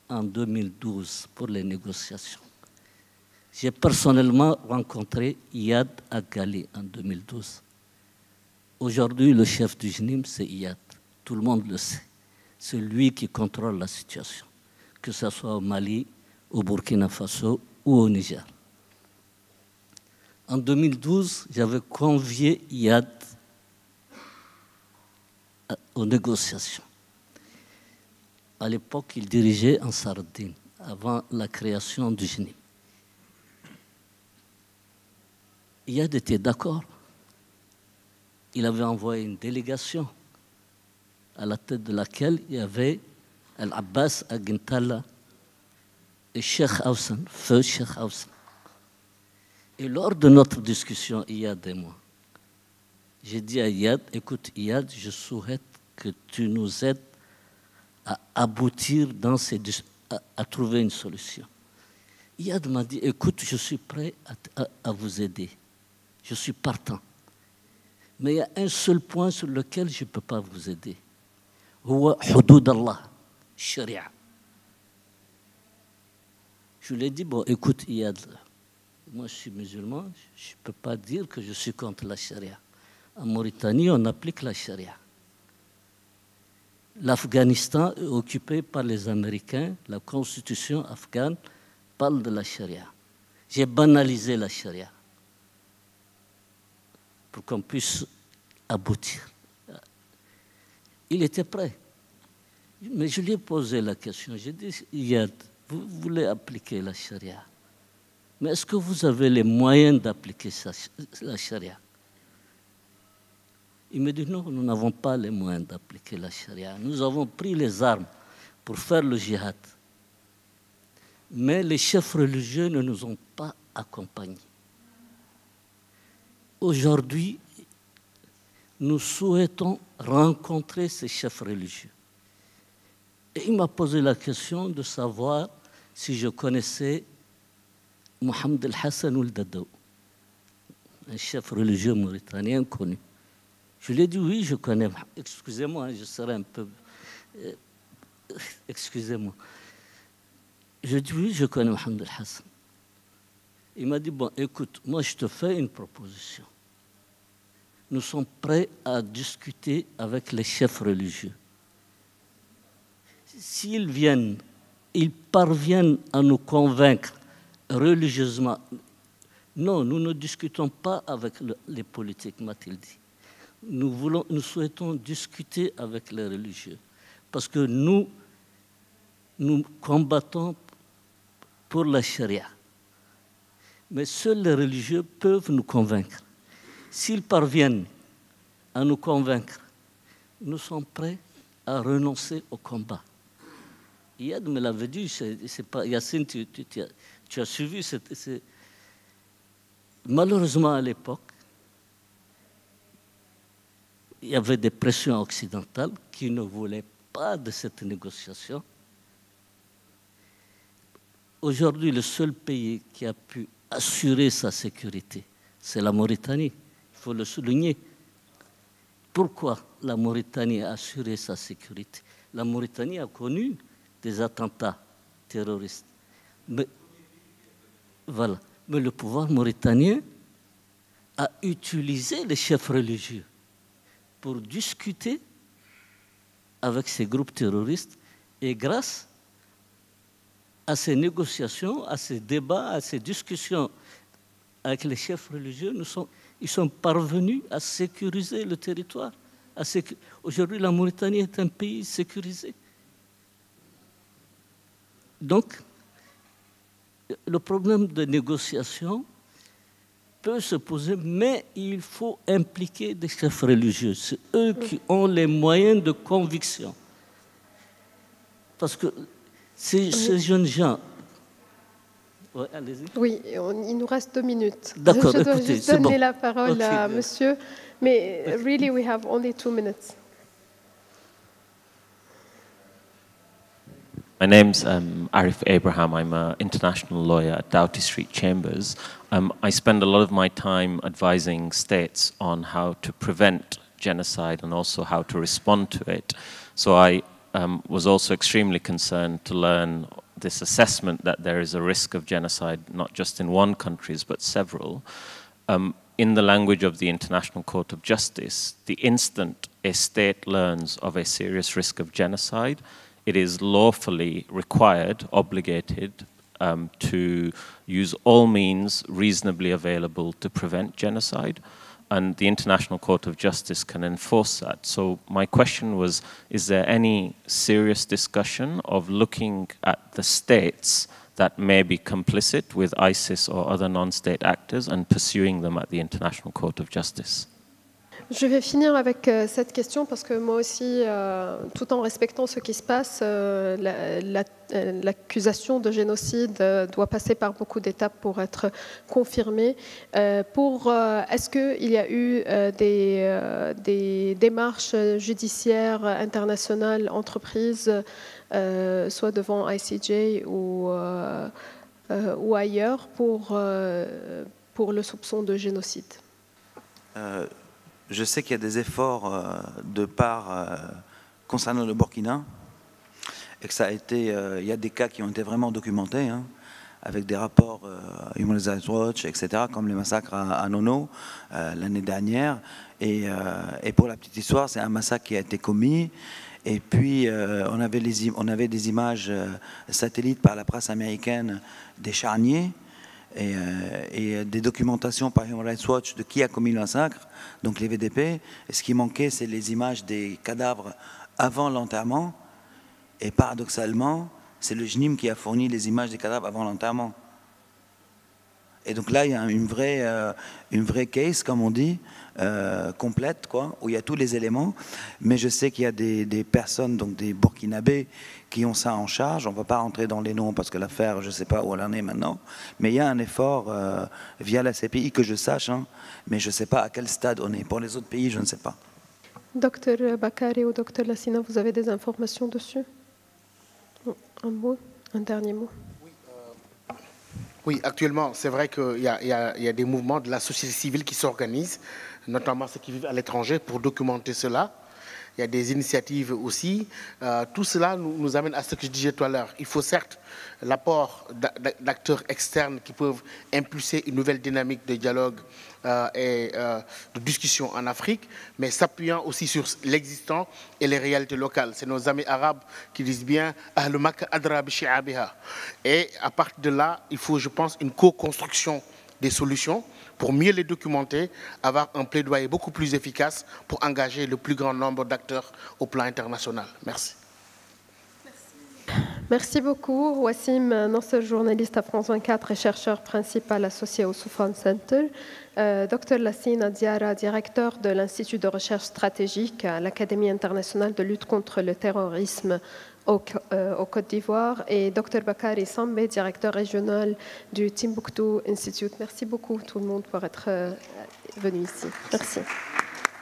en 2012 pour les négociations. J'ai personnellement rencontré Iyad Agali en 2012. Aujourd'hui, le chef du JNIM, c'est Iyad. Tout le monde le sait. C'est lui qui contrôle la situation, que ce soit au Mali, au Burkina Faso ou au Niger. En 2012, j'avais convié Iyad aux négociations. À l'époque, il dirigeait en Sardine, avant la création du JNIM. Iyad était d'accord. Il avait envoyé une délégation à la tête de laquelle il y avait Al-Abbas Agintala et Cheikh Hawsan, feu Cheikh Hawsan. Et lors de notre discussion, Iyad et moi, j'ai dit à Iyad, écoute Iyad, je souhaite que tu nous aides à aboutir à trouver une solution. Iyad m'a dit, écoute, je suis prêt à vous aider. Je suis partant. Mais il y a un seul point sur lequel je ne peux pas vous aider. Huwa hudud Allah, sharia. Je lui ai dit, bon, écoute, Iyad, moi je suis musulman, je ne peux pas dire que je suis contre la charia. En Mauritanie, on applique la charia. L'Afghanistan est occupé par les Américains. La constitution afghane parle de la charia. J'ai banalisé la charia pour qu'on puisse aboutir. Il était prêt. Mais je lui ai posé la question. J'ai dit, Iyad, vous voulez appliquer la charia, mais est-ce que vous avez les moyens d'appliquer la charia? Il me dit, non, nous n'avons pas les moyens d'appliquer la charia. Nous avons pris les armes pour faire le djihad. Mais les chefs religieux ne nous ont pas accompagnés. Aujourd'hui, nous souhaitons rencontrer ces chefs religieux. Et il m'a posé la question de savoir si je connaissais Mohamed El-Hassan Ould-Dadou, un chef religieux mauritanien connu. Je lui ai dit, oui, je connais. Excusez-moi, je serai un peu... Excusez-moi. Je lui ai dit, oui, je connais Mohamed El-Hassan. Il m'a dit, bon, écoute, moi, je te fais une proposition. Nous sommes prêts à discuter avec les chefs religieux. S'ils viennent, ils parviennent à nous convaincre religieusement. Non, nous ne discutons pas avec les politiques, m'a-t-il dit. Nous souhaitons discuter avec les religieux. Parce que nous combattons pour la charia. Mais seuls les religieux peuvent nous convaincre. S'ils parviennent à nous convaincre, nous sommes prêts à renoncer au combat. Iyad me l'avait dit, c'est pas, Yassine, tu as suivi malheureusement à l'époque, il y avait des pressions occidentales qui ne voulaient pas de cette négociation. Aujourd'hui, le seul pays qui a pu assurer sa sécurité, c'est la Mauritanie. Il faut le souligner. Pourquoi la Mauritanie a assuré sa sécurité? La Mauritanie a connu des attentats terroristes. Mais, voilà. Mais le pouvoir mauritanien a utilisé les chefs religieux pour discuter avec ces groupes terroristes, et grâce à ces négociations, à ces débats, à ces discussions avec les chefs religieux, ils sont parvenus à sécuriser le territoire. Aujourd'hui, la Mauritanie est un pays sécurisé. Donc, le problème de négociation peut se poser, mais il faut impliquer des chefs religieux. C'est eux qui ont les moyens de conviction. Parce que ces jeunes gens, Ouais, allez-y. Oui, il nous reste 2 minutes. D'accord, Je dois écoutez, juste c'est donner bon. la parole Okay, à good. monsieur, mais really we have only 2 minutes. My name's Arif Abraham. I'm an international lawyer at Doughty Street Chambers. I spend a lot of my time advising states on how to prevent genocide and also how to respond to it. So I was also extremely concerned to learn this assessment that there is a risk of genocide, not just in one country, but several. In the language of the International Court of Justice, the instant a state learns of a serious risk of genocide, it is lawfully required, obligated, to use all means reasonably available to prevent genocide. And the International Court of Justice can enforce that. So my question was, is there any serious discussion of looking at the states that may be complicit with ISIS or other non-state actors and pursuing them at the International Court of Justice? Je vais finir avec cette question parce que moi aussi, tout en respectant ce qui se passe, l'accusation de génocide doit passer par beaucoup d'étapes pour être confirmée. Est-ce qu'il y a eu des démarches judiciaires internationales entreprises, soit devant ICJ ou ailleurs, pour le soupçon de génocide? Je sais qu'il y a des efforts de part concernant le Burkina et que ça a été, il y a des cas qui ont été vraiment documentés, hein, avec des rapports Human Rights Watch, etc., comme les massacres à Nono l'année dernière. Et pour la petite histoire, c'est un massacre qui a été commis. Et puis on avait des images satellites par la presse américaine des charniers. Et des documentations par Human Rights Watch de qui a commis le massacre, donc les VDP. Et ce qui manquait, c'est les images des cadavres avant l'enterrement. Et paradoxalement, c'est le JNIM qui a fourni les images des cadavres avant l'enterrement. Et donc là, il y a une vraie case, comme on dit, complète, quoi, où il y a tous les éléments. Mais je sais qu'il y a des personnes, donc des Burkinabés, qui ont ça en charge. On ne va pas rentrer dans les noms parce que l'affaire, je ne sais pas où elle en est maintenant. Mais il y a un effort via la CPI que je sache, hein, mais je ne sais pas à quel stade on est. Pour les autres pays, je ne sais pas. Docteur Bakari ou Docteur Lassina, vous avez des informations dessus? Un mot, un dernier mot. Oui, actuellement, c'est vrai qu'il y a des mouvements de la société civile qui s'organisent, notamment ceux qui vivent à l'étranger, pour documenter cela. Il y a des initiatives aussi. Tout cela nous amène à ce que je disais tout à l'heure. Il faut certes l'apport d'acteurs externes qui peuvent impulser une nouvelle dynamique de dialogue et de discussion en Afrique, mais s'appuyant aussi sur l'existant et les réalités locales. C'est nos amis arabes qui disent bien « Ahl Makka adra bi shi'abiha ». Et à partir de là, il faut, je pense, une co-construction des solutions pour mieux les documenter, avoir un plaidoyer beaucoup plus efficace pour engager le plus grand nombre d'acteurs au plan international. Merci. Merci beaucoup. Wassim Nasser, journaliste à France 24 et chercheur principal associé au Soufan Center. Dr Lassina Diarra, directeur de l'Institut de recherche stratégique à l'Académie internationale de lutte contre le terrorisme au Côte d'Ivoire, et Dr Bakari Sambé, directeur régional du Timbuktu Institute. Merci beaucoup tout le monde pour être venu ici. Merci.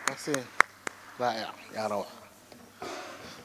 Merci.